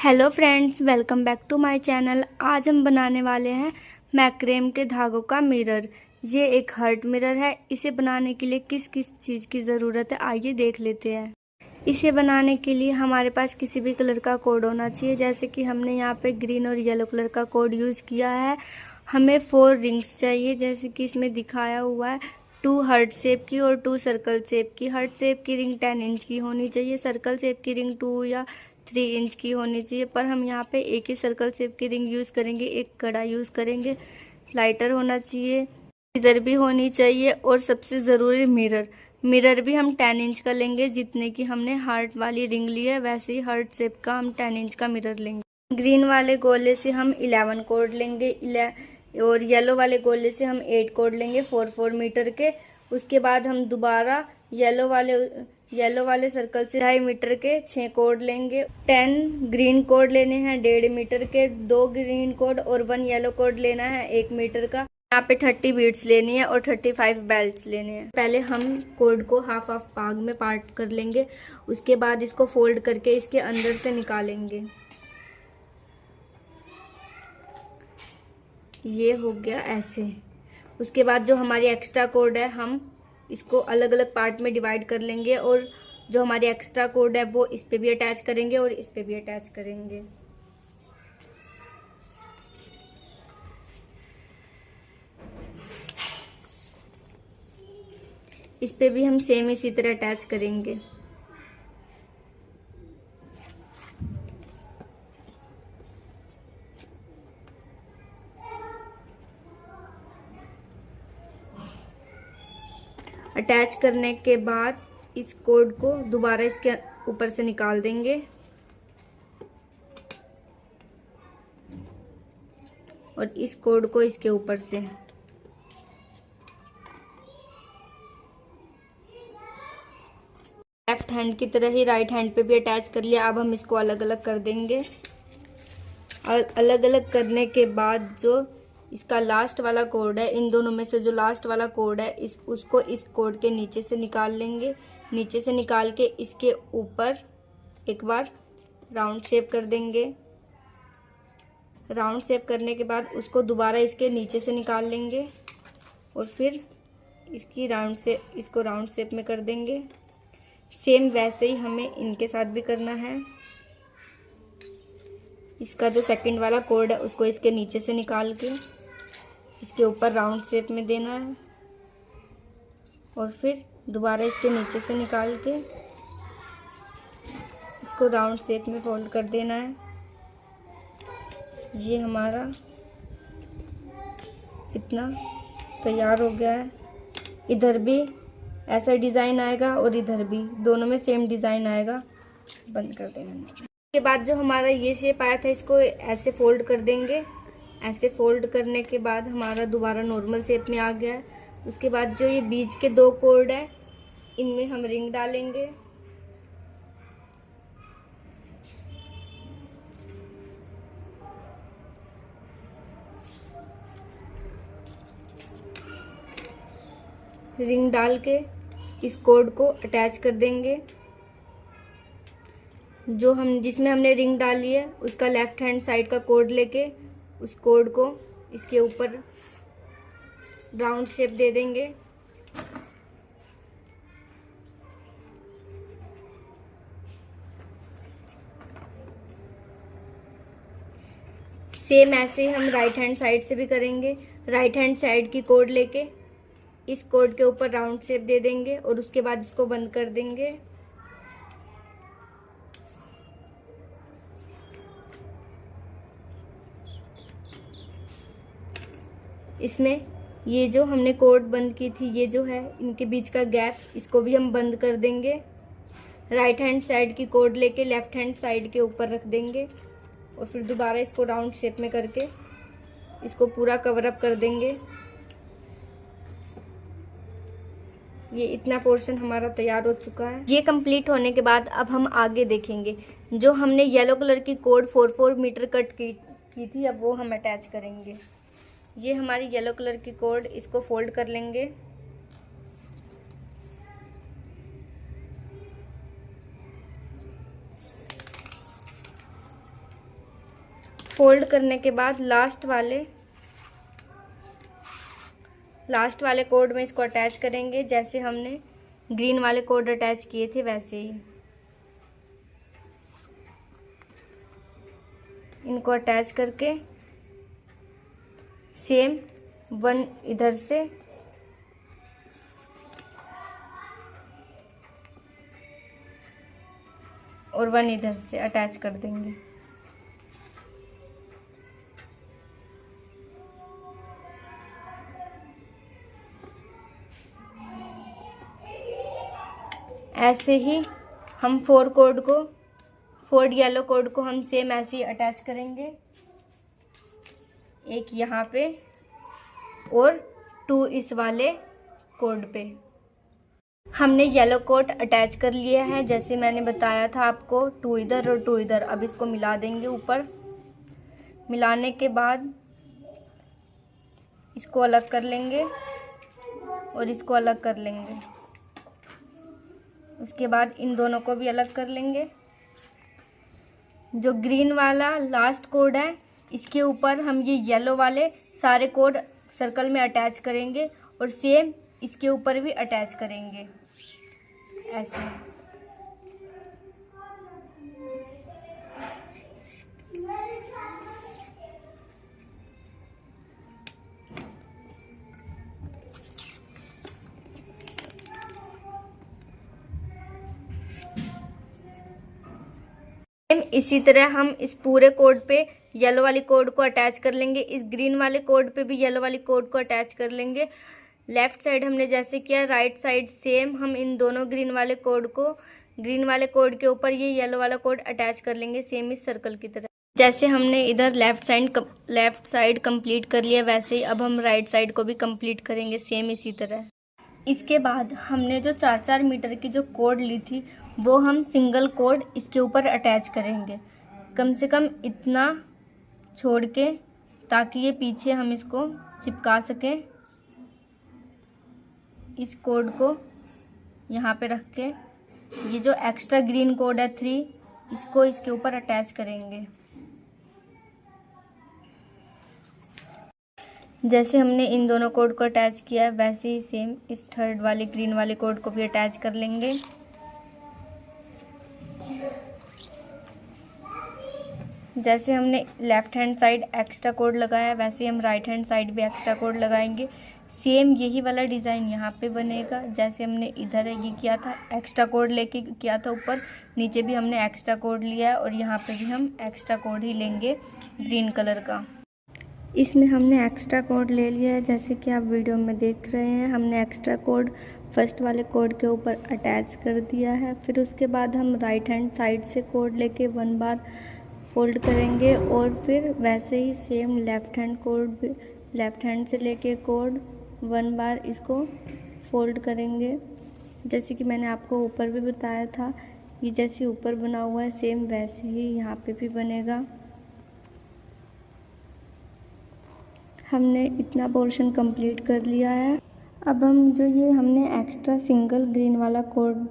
Hello friends, welcome back to my channel. आज हम बनाने वाले हैं मैक्रेम के धागों का मिरर। ये एक हार्ट मिरर है। इसे बनाने के लिए किस किस चीज़ की ज़रूरत है, आइए देख लेते हैं। इसे बनाने के लिए हमारे पास किसी भी कलर का कोड होना चाहिए। जैसे कि हमने यहाँ पे ग्रीन और येलो कलर का कोड यूज़ किया है। हमें 4 रिंग्स चाहिए, जैसे कि इसमें दिखाया हुआ है। 2 हार्ट शेप की और 2 सर्कल शेप की। हार्ट शेप की रिंग 10 इंच की होनी चाहिए, सर्कल शेप की रिंग 2 या 3 इंच की होनी चाहिए। पर हम यहाँ पे एक ही सर्कल शेप की रिंग यूज़ करेंगे, एक कड़ा यूज़ करेंगे। लाइटर होना चाहिए, इधर भी होनी चाहिए, और सबसे ज़रूरी मिरर भी हम 10 इंच का लेंगे। जितने की हमने हार्ट वाली रिंग ली है, वैसे ही हार्ट शेप का हम 10 इंच का मिरर लेंगे। ग्रीन वाले गोले से हम 11 कोड लेंगे, और येलो वाले गोले से हम 8 कोड लेंगे 4-4 मीटर के। उसके बाद हम दोबारा येलो वाले सर्कल से 2.5 मीटर के 6 कोड लेंगे। 10 ग्रीन कोड लेने हैं 1.5 मीटर के, 2 ग्रीन कोड और 1 येलो कोड लेना है 1 मीटर का। यहाँ पे 30 बीड्स लेनी है और 35 बेल्ट्स लेने हैं। पहले हम कोड को हाफ भाग में पार्ट कर लेंगे। उसके बाद इसको फोल्ड करके इसके अंदर से निकालेंगे। ये हो गया ऐसे। उसके बाद जो हमारी एक्स्ट्रा कोड है, हम इसको अलग अलग पार्ट में डिवाइड कर लेंगे, और जो हमारी एक्स्ट्रा कोड है वो इस पे भी अटैच करेंगे और इस पे भी अटैच करेंगे। इस पे भी हम सेम इसी तरह अटैच करेंगे। अटैच करने के बाद इस कोड को दोबारा इसके ऊपर से निकाल देंगे, और इस कोड को इसके ऊपर से। लेफ्ट हैंड की तरह ही राइट हैंड पे भी अटैच कर लिया। अब हम इसको अलग अलग कर देंगे, और अलग अलग करने के बाद जो इसका लास्ट वाला कोड है, इन दोनों में से जो लास्ट वाला कोड है, उसको इस कोड के नीचे से निकाल लेंगे। नीचे से निकाल के इसके ऊपर एक बार राउंड शेप कर देंगे। राउंड शेप करने के बाद उसको दोबारा इसके नीचे से निकाल लेंगे, और फिर इसको राउंड शेप में कर देंगे। सेम वैसे ही हमें इनके साथ भी करना है। इसका जो सेकंड वाला कोड है उसको इसके नीचे से निकाल के इसके ऊपर राउंड शेप में देना है, और फिर दोबारा इसके नीचे से निकाल के इसको राउंड शेप में फोल्ड कर देना है। ये हमारा इतना तैयार हो गया है। इधर भी ऐसा डिज़ाइन आएगा और इधर भी, दोनों में सेम डिज़ाइन आएगा। बंद कर देना। इसके बाद जो हमारा ये शेप आया था, इसको ऐसे फोल्ड कर देंगे। ऐसे फोल्ड करने के बाद हमारा दोबारा नॉर्मल शेप में आ गया है। उसके बाद जो ये बीच के 2 कोड है, इनमें हम रिंग डालेंगे। रिंग डाल के इस कोड को अटैच कर देंगे। जिसमें हमने रिंग डाली है, उसका लेफ्ट हैंड साइड का कोड लेके उस कोड को इसके ऊपर राउंड शेप दे देंगे। सेम ऐसे ही हम राइट हैंड साइड से भी करेंगे। राइट हैंड साइड की कोड लेके इस कोड के ऊपर राउंड शेप दे देंगे, और उसके बाद इसको बंद कर देंगे। इसमें ये जो हमने कोड बंद की थी, ये जो है इनके बीच का गैप, इसको भी हम बंद कर देंगे। राइट हैंड साइड की कोड लेके लेफ्ट हैंड साइड के ऊपर रख देंगे, और फिर दोबारा इसको राउंड शेप में करके इसको पूरा कवर अप कर देंगे। ये इतना पोर्शन हमारा तैयार हो चुका है। ये कंप्लीट होने के बाद अब हम आगे देखेंगे। जो हमने येलो कलर की कोड 4-4 मीटर कट की थी, अब वो हम अटैच करेंगे। ये हमारी येलो कलर की कोड, इसको फोल्ड कर लेंगे। फोल्ड करने के बाद लास्ट वाले कोड में इसको अटैच करेंगे, जैसे हमने ग्रीन वाले कोड अटैच किए थे वैसे ही इनको अटैच करके सेम 1 इधर से और 1 इधर से अटैच कर देंगे। ऐसे ही हम 4 येलो कोड को हम सेम ऐसे ही अटैच करेंगे, एक यहाँ पे और 2 इस वाले कोड पे। हमने येलो कोड अटैच कर लिया है, जैसे मैंने बताया था आपको, 2 इधर और 2 इधर। अब इसको मिला देंगे ऊपर। मिलाने के बाद इसको अलग कर लेंगे और इसको अलग कर लेंगे। उसके बाद इन दोनों को भी अलग कर लेंगे। जो ग्रीन वाला लास्ट कोड है इसके ऊपर हम ये येलो वाले सारे कोड सर्कल में अटैच करेंगे और सेम इसके ऊपर भी अटैच करेंगे ऐसे। इसी तरह हम इस पूरे कोड पे येलो वाली कोड को अटैच कर लेंगे, इस ग्रीन वाले कोड पे भी येलो वाली कोड को अटैच कर लेंगे। लेफ्ट साइड हमने जैसे किया, राइट साइड सेम हम इन दोनों ग्रीन वाले कोड के ऊपर ये येलो वाला कोड अटैच कर लेंगे, सेम इस सर्कल की तरह। जैसे हमने इधर लेफ्ट साइड कंप्लीट कर लिया, वैसे ही अब हम राइट साइड को भी कंप्लीट करेंगे सेम इसी तरह। इसके बाद हमने जो 4-4 मीटर की जो कोड ली थी वो हम सिंगल कोड इसके ऊपर अटैच करेंगे, कम से कम इतना छोड़ के, ताकि ये पीछे हम इसको चिपका सकें। इस कोड को यहाँ पे रख के ये जो एक्स्ट्रा ग्रीन कोड है 3, इसको इसके ऊपर अटैच करेंगे। जैसे हमने इन दोनों कोड को अटैच किया है वैसे ही सेम इस थर्ड वाले ग्रीन वाले कोड को भी अटैच कर लेंगे। जैसे हमने left hand side extra code लगाया वैसे ही हम राइट हैंड साइड भी एक्स्ट्रा कोड लगाएंगे। सेम यही वाला डिज़ाइन यहाँ पे बनेगा, जैसे हमने इधर ये किया था, एक्स्ट्रा कोड लेके किया था ऊपर, नीचे भी हमने एक्स्ट्रा कोड लिया है और यहाँ पे भी हम एक्स्ट्रा कोड ही लेंगे ग्रीन कलर का। इसमें हमने एक्स्ट्रा कोड ले लिया है, जैसे कि आप वीडियो में देख रहे हैं। हमने एक्स्ट्रा कोड फर्स्ट वाले कोड के ऊपर अटैच कर दिया है। फिर उसके बाद हम राइट हैंड साइड से कोड लेके 1 बार फोल्ड करेंगे और फिर वैसे ही सेम लेफ़्ट हैंड से लेके कोड 1 बार इसको फोल्ड करेंगे, जैसे कि मैंने आपको ऊपर भी बताया था। ये जैसे ऊपर बना हुआ है सेम वैसे ही यहाँ पे भी बनेगा। हमने इतना पोर्शन कंप्लीट कर लिया है। अब हम जो ये हमने एक्स्ट्रा सिंगल ग्रीन वाला कोड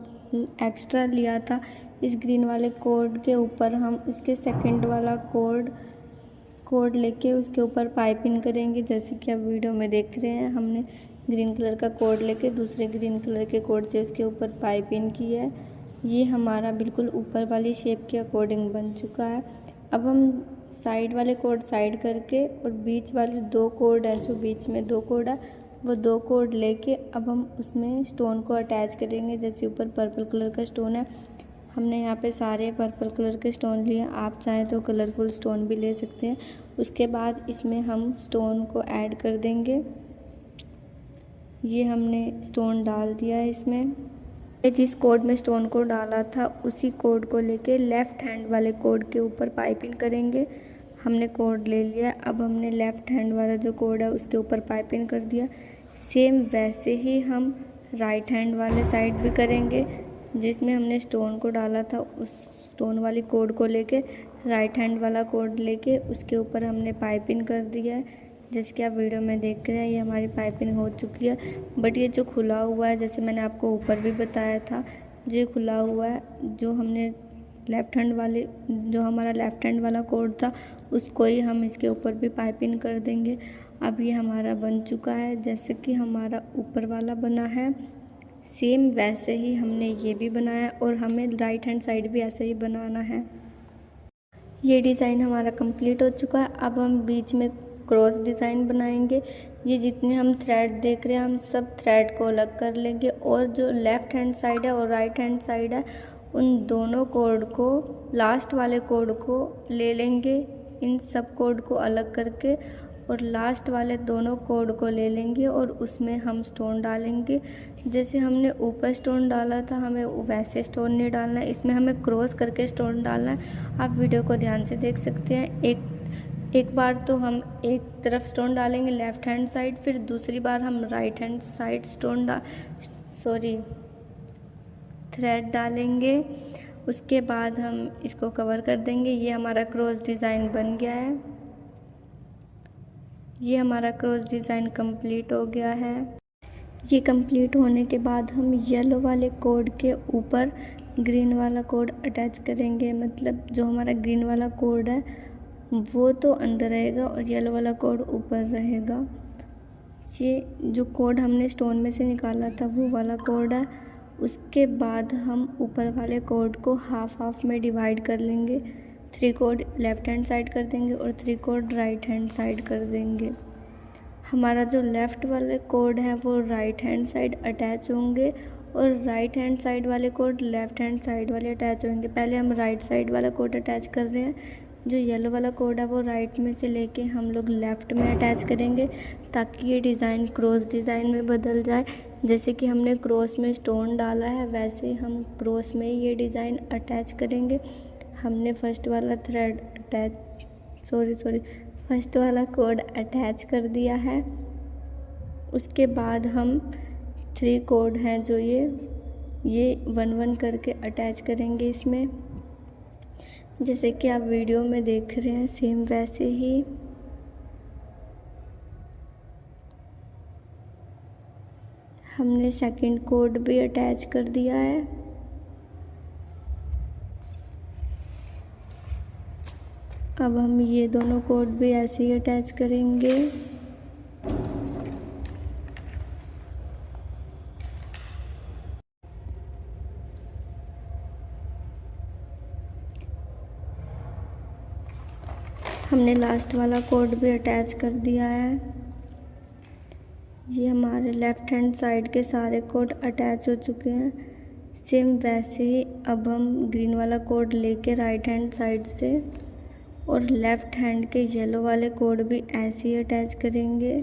एक्स्ट्रा लिया था, इस ग्रीन वाले कोड के ऊपर हम इसके सेकंड वाला कोड लेके उसके ऊपर पाइपिंग करेंगे, जैसे कि आप वीडियो में देख रहे हैं। हमने ग्रीन कलर का कोड लेके दूसरे ग्रीन कलर के कोड से उसके ऊपर पाइपिंग की है। ये हमारा बिल्कुल ऊपर वाली शेप के अकॉर्डिंग बन चुका है। अब हम साइड वाले कोड साइड करके और बीच वाले 2 कोड है, जो बीच में 2 कोड है, वो 2 कोड लेके अब हम उसमें स्टोन को अटैच करेंगे। जैसे ऊपर पर्पल कलर का स्टोन है, हमने यहाँ पे सारे पर्पल कलर के स्टोन लिए, आप चाहें तो कलरफुल स्टोन भी ले सकते हैं। उसके बाद इसमें हम स्टोन को ऐड कर देंगे। ये हमने स्टोन डाल दिया है इसमें। जिस कोड में स्टोन को डाला था उसी कोड को लेके लेफ़्ट हैंड वाले कोड के ऊपर पाइपिंग करेंगे। हमने कोड ले लिया, अब हमने लेफ़्ट हैंड वाला जो कोड है उसके ऊपर पाइपिंग कर दिया। सेम वैसे ही हम राइट हैंड वाले साइड भी करेंगे, जिसमें हमने स्टोन को डाला था उस स्टोन वाली कोड को लेके राइट हैंड वाला कोड लेके उसके ऊपर हमने पाइपिंग कर दिया है। जैसे कि आप वीडियो में देख रहे हैं, ये हमारी पाइपिंग हो चुकी है। बट ये जो खुला हुआ है, जैसे मैंने आपको ऊपर भी बताया था, जो खुला हुआ है, जो हमने लेफ़्ट हैंड वाले जो हमारा लेफ़्ट हैंड वाला कोड था उसको ही हम इसके ऊपर भी पाइपिंग कर देंगे। अब ये हमारा बन चुका है, जैसे कि हमारा ऊपर वाला बना है सेम वैसे ही हमने ये भी बनाया और हमें राइट हैंड साइड भी ऐसे ही बनाना है। ये डिज़ाइन हमारा कंप्लीट हो चुका है। अब हम बीच में क्रॉस डिज़ाइन बनाएंगे। ये जितने हम थ्रेड देख रहे हैं हम सब थ्रेड को अलग कर लेंगे और जो लेफ़्ट हैंड साइड है और राइट हैंड साइड है उन दोनों कोड को, लास्ट वाले कोड को ले लेंगे, इन सब कोड को अलग करके, और लास्ट वाले दोनों कोड को ले लेंगे और उसमें हम स्टोन डालेंगे। जैसे हमने ऊपर स्टोन डाला था हमें वैसे स्टोन नहीं डालना है, इसमें हमें क्रॉस करके स्टोन डालना है। आप वीडियो को ध्यान से देख सकते हैं। एक बार तो हम एक तरफ स्टोन डालेंगे लेफ़्ट हैंड साइड, फिर दूसरी बार हम राइट हैंड साइड थ्रेड डालेंगे। उसके बाद हम इसको कवर कर देंगे। ये हमारा क्रॉस डिज़ाइन बन गया है। ये हमारा क्रॉस डिज़ाइन कंप्लीट हो गया है। ये कंप्लीट होने के बाद हम येलो वाले कोड के ऊपर ग्रीन वाला कोड अटैच करेंगे। मतलब जो हमारा ग्रीन वाला कोड है वो तो अंदर रहेगा और येलो वाला कोड ऊपर रहेगा। ये जो कोड हमने स्टोन में से निकाला था वो वाला कोड है। उसके बाद हम ऊपर वाले कोड को हाफ में डिवाइड कर लेंगे। 3 कोड लेफ़्ट हैंड साइड कर देंगे और 3 कोड राइट हैंड साइड कर देंगे। हमारा जो लेफ़्ट वाले कोड है वो राइट हैंड साइड अटैच होंगे और राइट हैंड साइड वाले कोड लेफ़्ट हैंड साइड वाले अटैच होंगे। पहले हम राइट साइड वाला कोड अटैच कर रहे हैं। जो येलो वाला कोड है वो राइट में से लेके हम लोग लेफ़्ट में अटैच करेंगे ताकि ये डिज़ाइन क्रॉस डिज़ाइन में बदल जाए। जैसे कि हमने क्रॉस में स्टोन डाला है वैसे ही हम क्रॉस में ये डिज़ाइन अटैच करेंगे। हमने फर्स्ट वाला कोड अटैच कर दिया है। उसके बाद हम 3 कोड हैं जो ये 1 करके अटैच करेंगे इसमें। जैसे कि आप वीडियो में देख रहे हैं सेम वैसे ही। हमने सेकंड कोड भी अटैच कर दिया है। अब हम ये दोनों कोड भी ऐसे ही अटैच करेंगे। हमने लास्ट वाला कोड भी अटैच कर दिया है। ये हमारे लेफ़्ट हैंड साइड के सारे कोड अटैच हो चुके हैं। सेम वैसे ही अब हम ग्रीन वाला कोड लेके राइट हैंड साइड से और लेफ़्ट हैंड के येलो वाले कोड भी ऐसे ही अटैच करेंगे।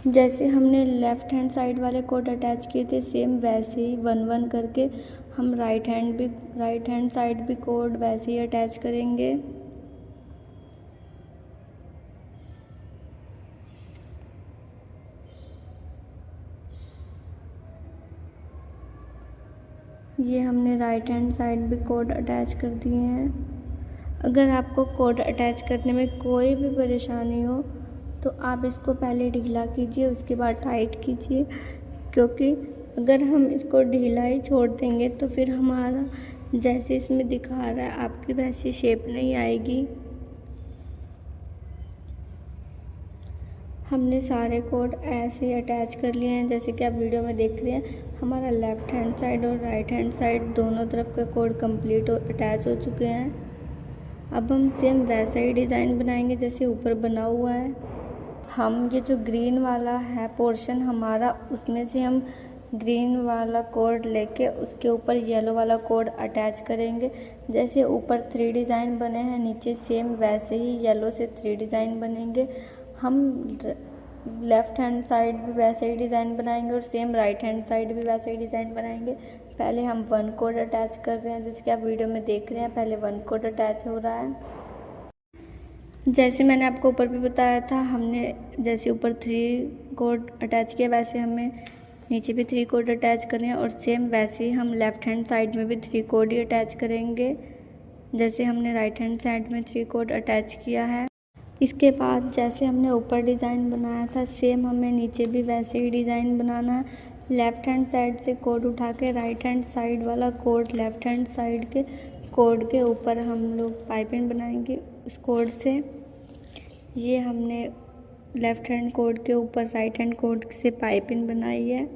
जैसे हमने लेफ़्ट हैंड साइड वाले कोड अटैच किए थे सेम वैसे ही 1 करके हम राइट हैंड साइड भी कोड वैसे ही अटैच करेंगे। ये हमने राइट हैंड साइड भी कोड अटैच कर दिए हैं। अगर आपको कोड अटैच करने में कोई भी परेशानी हो तो आप इसको पहले ढीला कीजिए उसके बाद टाइट कीजिए, क्योंकि अगर हम इसको ढीला ही छोड़ देंगे तो फिर हमारा जैसे इसमें दिखा रहा है आपकी वैसी शेप नहीं आएगी। हमने सारे कोड ऐसे ही अटैच कर लिए हैं। जैसे कि आप वीडियो में देख रहे हैं हमारा लेफ़्ट हैंड साइड और राइट हैंड साइड दोनों तरफ के कोड कंप्लीट अटैच हो चुके हैं। अब हम सेम वैसा ही डिज़ाइन बनाएंगे जैसे ऊपर बना हुआ है। हम ये जो ग्रीन वाला है पोर्शन हमारा, उसमें से हम ग्रीन वाला कोड लेके उसके ऊपर येलो वाला कोड अटैच करेंगे। जैसे ऊपर 3 डिज़ाइन बने हैं नीचे सेम वैसे ही येलो से 3 डिज़ाइन बनेंगे। हम लेफ़्ट हैंड साइड भी वैसे ही डिज़ाइन बनाएंगे और सेम राइट हैंड साइड भी वैसे ही डिज़ाइन बनाएंगे। पहले हम 1 कोड अटैच कर रहे हैं, जैसे कि आप वीडियो में देख रहे हैं पहले 1 कोड अटैच हो रहा है। जैसे मैंने आपको ऊपर भी बताया था हमने जैसे ऊपर 3 कोड अटैच किया वैसे हमें नीचे भी 3 कोड अटैच करें और सेम वैसे ही हम लेफ़्ट हैंड साइड में भी 3 कोड ही अटैच करेंगे, जैसे हमने राइट हैंड साइड में 3 कोड अटैच किया है। इसके बाद जैसे हमने ऊपर डिज़ाइन बनाया था सेम हमें नीचे भी वैसे ही डिज़ाइन बनाना है। लेफ़्ट हैंड साइड से कोड उठा के राइट हैंड साइड वाला कोड लेफ़्ट हैंड साइड के कोड के ऊपर हम लोग पाइपिंग बनाएंगे उस कोड से। ये हमने लेफ़्ट हैंड कोड के ऊपर राइट हैंड कोड से पाइपिंग बनाई है।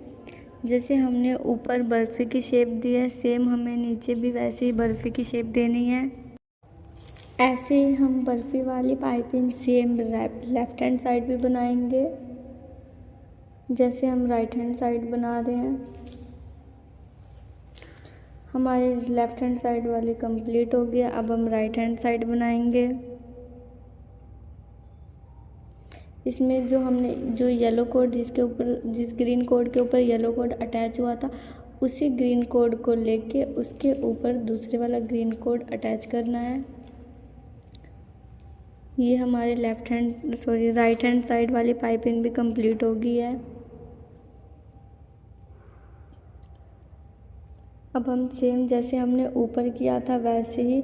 जैसे हमने ऊपर बर्फ़ी की शेप दी है सेम हमें नीचे भी वैसे ही बर्फ़ी की शेप देनी है। ऐसे ही हम बर्फ़ी वाली piping same left hand side भी बनाएंगे, जैसे हम राइट हैंड साइड बना रहे हैं। हमारी लेफ़्ट हैंड साइड वाली कंप्लीट हो गया। अब हम राइट हैंड साइड बनाएंगे। इसमें जो येलो कोड जिस ग्रीन कोड के ऊपर येलो कोड अटैच हुआ था उसी ग्रीन कोड को लेके उसके ऊपर दूसरे वाला ग्रीन कोड अटैच करना है। ये हमारे राइट हैंड साइड वाली पाइपिंग भी कंप्लीट हो गई है। अब हम सेम जैसे हमने ऊपर किया था वैसे ही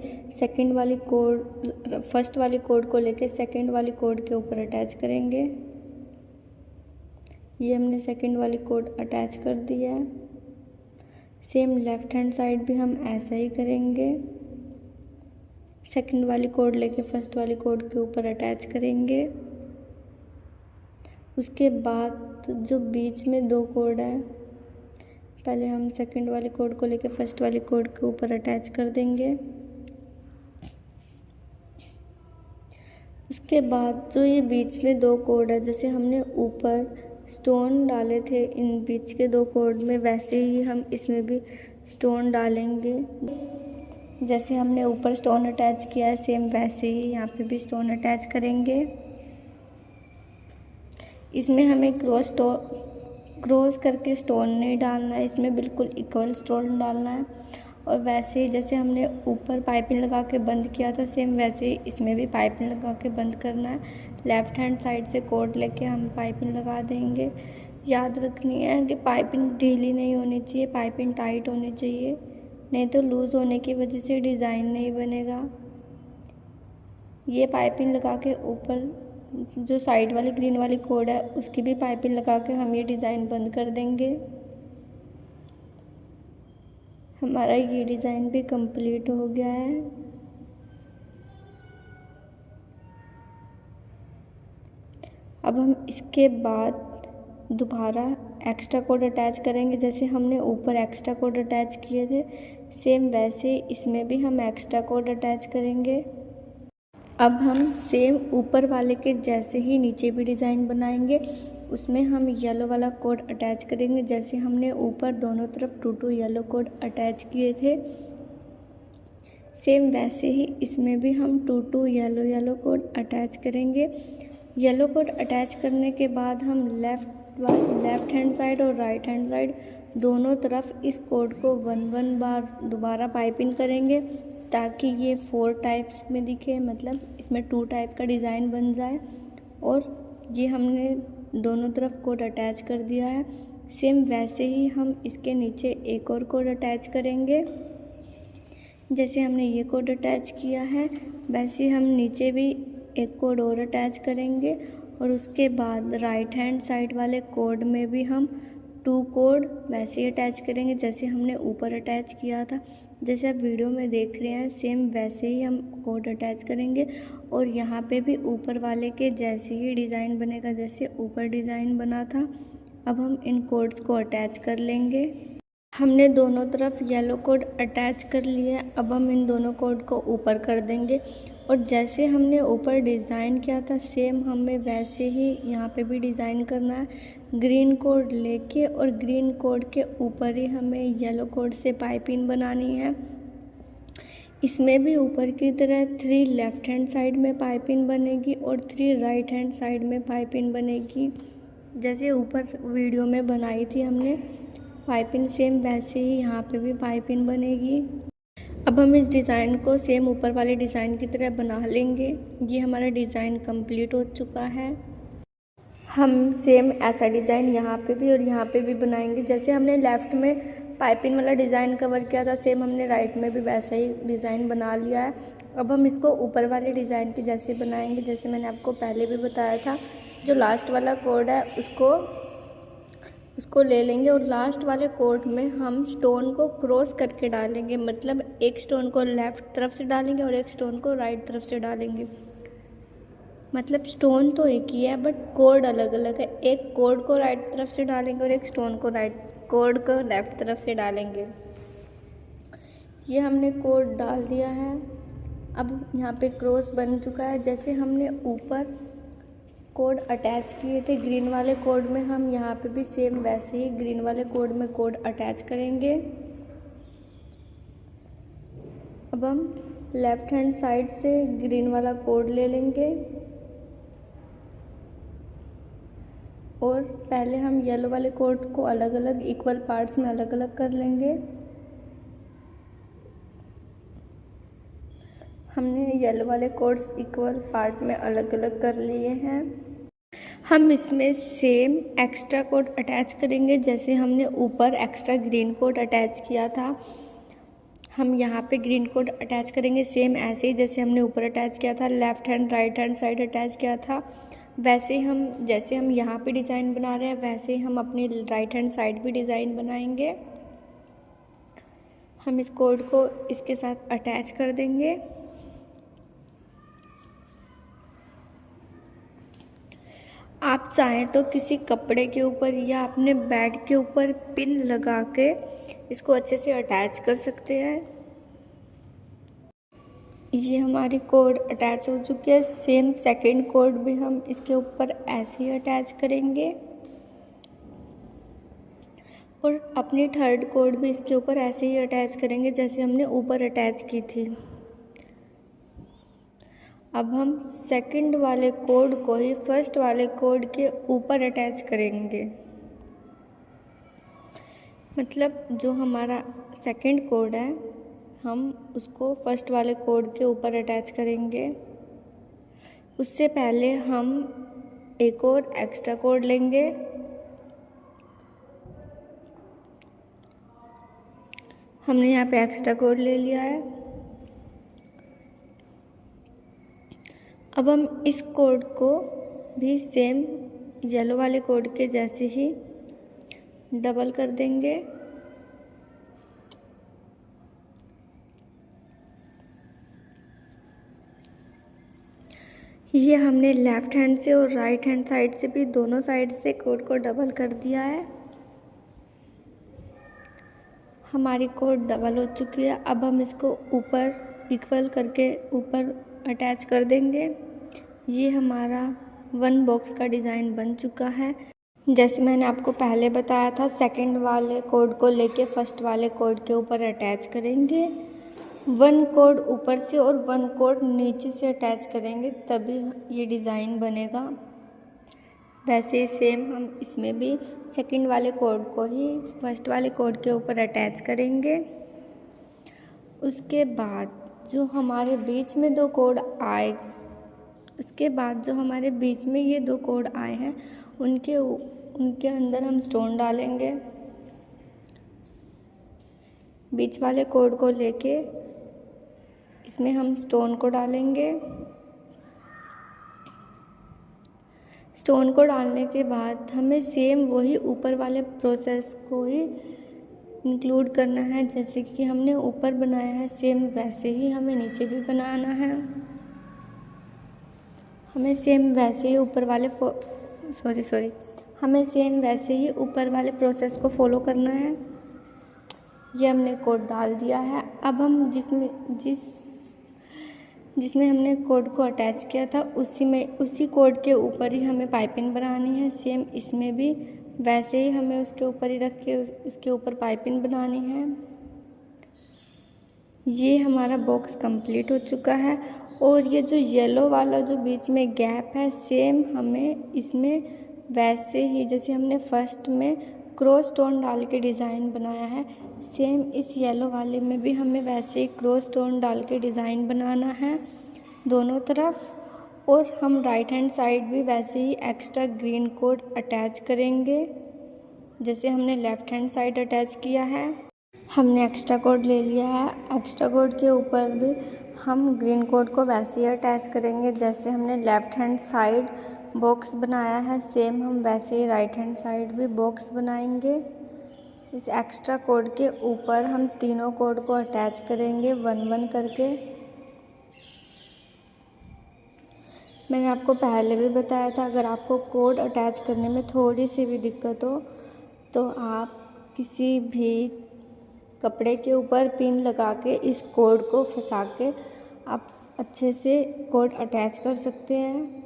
फर्स्ट वाली कोड को लेके सेकंड वाली कोड के ऊपर अटैच करेंगे। ये हमने सेकंड वाली कोड अटैच कर दिया है। सेम लेफ़्ट हैंड साइड भी हम ऐसा ही करेंगे। सेकंड वाली कोड लेके फर्स्ट वाली कोड के ऊपर अटैच करेंगे। उसके बाद जो बीच में 2 कोड है पहले हम सेकंड वाले कोड को लेके फर्स्ट वाले कोड के ऊपर अटैच कर देंगे। उसके बाद जो ये बीच में 2 कोड है जैसे हमने ऊपर स्टोन डाले थे इन बीच के 2 कोड में वैसे ही हम इसमें भी स्टोन डालेंगे। जैसे हमने ऊपर स्टोन अटैच किया है सेम वैसे ही यहाँ पे भी स्टोन अटैच करेंगे। इसमें हमें क्रॉस करके स्टोन नहीं डालना है, इसमें बिल्कुल इक्वल स्टोन डालना है। और वैसे ही जैसे हमने ऊपर पाइपिंग लगा के बंद किया था सेम वैसे ही इसमें भी पाइपिंग लगा के बंद करना है। लेफ़्ट हैंड साइड से कोड लेके हम पाइपिंग लगा देंगे। याद रखनी है कि पाइपिंग ढीली नहीं होनी चाहिए, पाइपिंग टाइट होनी चाहिए, नहीं तो लूज़ होने की वजह से डिज़ाइन नहीं बनेगा। ये पाइपिंग लगा के ऊपर जो साइड वाली ग्रीन वाली कोड है उसकी भी पाइपिंग लगा के हम ये डिज़ाइन बंद कर देंगे। हमारा ये डिज़ाइन भी कंप्लीट हो गया है। अब हम इसके बाद दोबारा एक्स्ट्रा कोड अटैच करेंगे। जैसे हमने ऊपर एक्स्ट्रा कोड अटैच किए थे सेम वैसे इसमें भी हम एक्स्ट्रा कोड अटैच करेंगे। अब हम सेम ऊपर वाले के जैसे ही नीचे भी डिज़ाइन बनाएंगे, उसमें हम येलो वाला कोड अटैच करेंगे। जैसे हमने ऊपर दोनों तरफ 2 येलो कोड अटैच किए थे सेम वैसे ही इसमें भी हम 2 येलो कोड अटैच करेंगे। येलो कोड अटैच करने के बाद हम लेफ़्ट हैंड साइड और राइट हैंड साइड दोनों तरफ इस कोड को 1 बार दोबारा पाइपिंग करेंगे ताकि ये 4 टाइप्स में दिखे, मतलब इसमें 2 टाइप का डिज़ाइन बन जाए। और ये हमने दोनों तरफ कोड अटैच कर दिया है। सेम वैसे ही हम इसके नीचे एक और कोड अटैच करेंगे। जैसे हमने ये कोड अटैच किया है वैसे हम नीचे भी एक कोड और अटैच करेंगे। और उसके बाद राइट हैंड साइड वाले कोड में भी हम 2 कोड वैसे ही अटैच करेंगे जैसे हमने ऊपर अटैच किया था। जैसे आप वीडियो में देख रहे हैं सेम वैसे ही हम कोड अटैच करेंगे। और यहाँ पे भी ऊपर वाले के जैसे ही डिज़ाइन बनेगा जैसे ऊपर डिज़ाइन बना था। अब हम इन कोड्स को अटैच कर लेंगे। हमने दोनों तरफ येलो कोड अटैच कर लिया है। अब हम इन दोनों कोड को ऊपर कर देंगे। और जैसे हमने ऊपर डिज़ाइन किया था सेम हमें वैसे ही यहाँ पे भी डिज़ाइन करना है। ग्रीन कोड लेके और ग्रीन कोड के ऊपर ही हमें येलो कोड से पाइपिंग बनानी है। इसमें भी ऊपर की तरह 3 लेफ़्ट हैंड साइड में पाइपिंग बनेगी और 3 राइट हैंड साइड में पाइपिंग बनेगी। जैसे ऊपर वीडियो में बनाई थी हमने पाइपिंग सेम वैसे ही यहाँ पे भी पाइपिंग बनेगी। अब हम इस डिज़ाइन को सेम ऊपर वाले डिज़ाइन की तरह बना लेंगे। ये हमारा डिज़ाइन कंप्लीट हो चुका है। हम सेम ऐसा डिज़ाइन यहाँ पे भी और यहाँ पे भी बनाएंगे। जैसे हमने लेफ़्ट में पाइपिंग वाला डिज़ाइन कवर किया था, सेम हमने राइट में भी वैसा ही डिज़ाइन बना लिया है। अब हम इसको ऊपर वाले डिज़ाइन के जैसे बनाएंगे। जैसे मैंने आपको पहले भी बताया था, जो लास्ट वाला कोड है उसको ले लेंगे और लास्ट वाले कोड में हम स्टोन को क्रॉस करके डालेंगे। मतलब एक स्टोन को लेफ़्ट तरफ से डालेंगे और एक स्टोन को राइट तरफ से डालेंगे। मतलब स्टोन तो एक ही है बट कोड अलग अलग है। एक कोड को राइट तरफ से डालेंगे और एक स्टोन को कोड को लेफ़्ट तरफ से डालेंगे। ये हमने कोड डाल दिया है। अब यहाँ पे क्रॉस बन चुका है। जैसे हमने ऊपर कोड अटैच किए थे ग्रीन वाले कोड में, हम यहाँ पे भी सेम वैसे ही ग्रीन वाले कोड में कोड अटैच करेंगे। अब हम लेफ़्ट हैंड साइड से ग्रीन वाला कोड ले लेंगे और पहले हम येलो वाले कोड को अलग अलग इक्वल पार्ट्स में अलग अलग कर लेंगे। हमने येलो वाले कोड्स इक्वल पार्ट में अलग अलग कर लिए हैं। हम इसमें सेम एक्स्ट्रा कोड अटैच करेंगे। जैसे हमने ऊपर एक्स्ट्रा ग्रीन कोड अटैच किया था, हम यहाँ पे ग्रीन कोड अटैच करेंगे सेम ऐसे ही जैसे हमने ऊपर अटैच किया था, left hand right hand side attach किया था। वैसे हम जैसे हम यहाँ पे डिज़ाइन बना रहे हैं वैसे ही हम अपनी राइट हैंड साइड भी डिज़ाइन बनाएंगे। हम इस कोड को इसके साथ अटैच कर देंगे। आप चाहें तो किसी कपड़े के ऊपर या अपने बेड के ऊपर पिन लगा के इसको अच्छे से अटैच कर सकते हैं। ये हमारी कोड अटैच हो चुकी है। सेम सेकंड कोड भी हम इसके ऊपर ऐसे ही अटैच करेंगे और अपनी थर्ड कोड भी इसके ऊपर ऐसे ही अटैच करेंगे जैसे हमने ऊपर अटैच की थी। अब हम सेकंड वाले कोड को ही फर्स्ट वाले कोड के ऊपर अटैच करेंगे। मतलब जो हमारा सेकंड कोड है हम उसको फर्स्ट वाले कोड के ऊपर अटैच करेंगे। उससे पहले हम एक और एक्स्ट्रा कोड लेंगे। हमने यहाँ पे एक्स्ट्रा कोड ले लिया है। अब हम इस कोड को भी सेम येलो वाले कोड के जैसे ही डबल कर देंगे। ये हमने लेफ़्ट हैंड से और राइट हैंड साइड से भी दोनों साइड से कोड को डबल कर दिया है। हमारी कोड डबल हो चुकी है। अब हम इसको ऊपर इक्वल करके ऊपर अटैच कर देंगे। ये हमारा वन बॉक्स का डिज़ाइन बन चुका है। जैसे मैंने आपको पहले बताया था, सेकंड वाले कोड को लेके फर्स्ट वाले कोड के ऊपर अटैच करेंगे। वन कोड ऊपर से और वन कोड नीचे से अटैच करेंगे तभी ये डिज़ाइन बनेगा। वैसे सेम हम इसमें भी सेकंड वाले कोड को ही फर्स्ट वाले कोड के ऊपर अटैच करेंगे। उसके बाद जो हमारे बीच में दो कोड आए ये दो कोड आए हैं उनके अंदर हम स्टोन डालेंगे। बीच वाले कोड को लेके इसमें हम स्टोन को डालेंगे। स्टोन को डालने के बाद हमें सेम वही ऊपर वाले प्रोसेस को ही इंक्लूड करना है। जैसे कि हमने ऊपर बनाया है सेम वैसे ही हमें नीचे भी बनाना है। हमें सेम वैसे ही ऊपर वाले प्रोसेस को फॉलो करना है। ये हमने कोड डाल दिया है। अब हम जिसमें हमने कोड को अटैच किया था उसी कोड के ऊपर ही हमें पाइपिंग बनानी है। सेम इसमें भी वैसे ही हमें उसके ऊपर ही रख के उसके ऊपर पाइपिंग बनानी है। ये हमारा बॉक्स कंप्लीट हो चुका है। और ये जो येलो वाला जो बीच में गैप है सेम हमें इसमें वैसे ही जैसे हमने फर्स्ट में क्रॉस स्टोन डाल के डिज़ाइन बनाया है, सेम इस येलो वाले में भी हमें वैसे ही क्रॉस स्टोन डाल के डिज़ाइन बनाना है दोनों तरफ। और हम राइट हैंड साइड भी वैसे ही एक्स्ट्रा ग्रीन कोड अटैच करेंगे जैसे हमने लेफ़्ट हैंड साइड अटैच किया है। हमने एक्स्ट्रा कोड ले लिया है। एक्स्ट्रा कोड के ऊपर भी हम ग्रीन कोड को वैसे ही अटैच करेंगे जैसे हमने लेफ़्ट हैंड साइड बॉक्स बनाया है, सेम हम वैसे ही राइट हैंड साइड भी बॉक्स बनाएंगे। इस एक्स्ट्रा कोड के ऊपर हम तीनों कोड को अटैच करेंगे 1-1 करके। मैंने आपको पहले भी बताया था, अगर आपको कोड अटैच करने में थोड़ी सी भी दिक्कत हो तो आप किसी भी कपड़े के ऊपर पिन लगा के इस कोड को फंसा के आप अच्छे से कोड अटैच कर सकते हैं।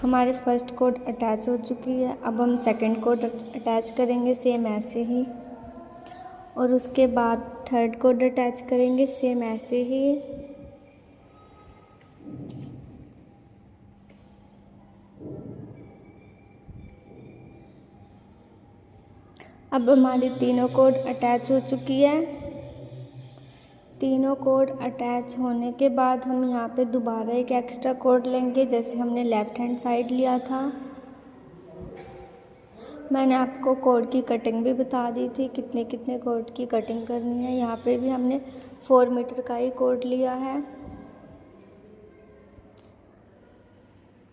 हमारे फर्स्ट कोड अटैच हो चुकी है। अब हम सेकंड कोड अटैच करेंगे सेम ऐसे ही, और उसके बाद थर्ड कोड अटैच करेंगे सेम ऐसे ही। अब हमारी तीनों कोड अटैच हो चुकी है। तीनों कोड अटैच होने के बाद हम यहाँ पे दोबारा एक एक्स्ट्रा कोड लेंगे जैसे हमने लेफ़्ट हैंड साइड लिया था। मैंने आपको कोड की कटिंग भी बता दी थी, कितने कितने कोड की कटिंग करनी है। यहाँ पे भी हमने 4 मीटर का ही कोड लिया है।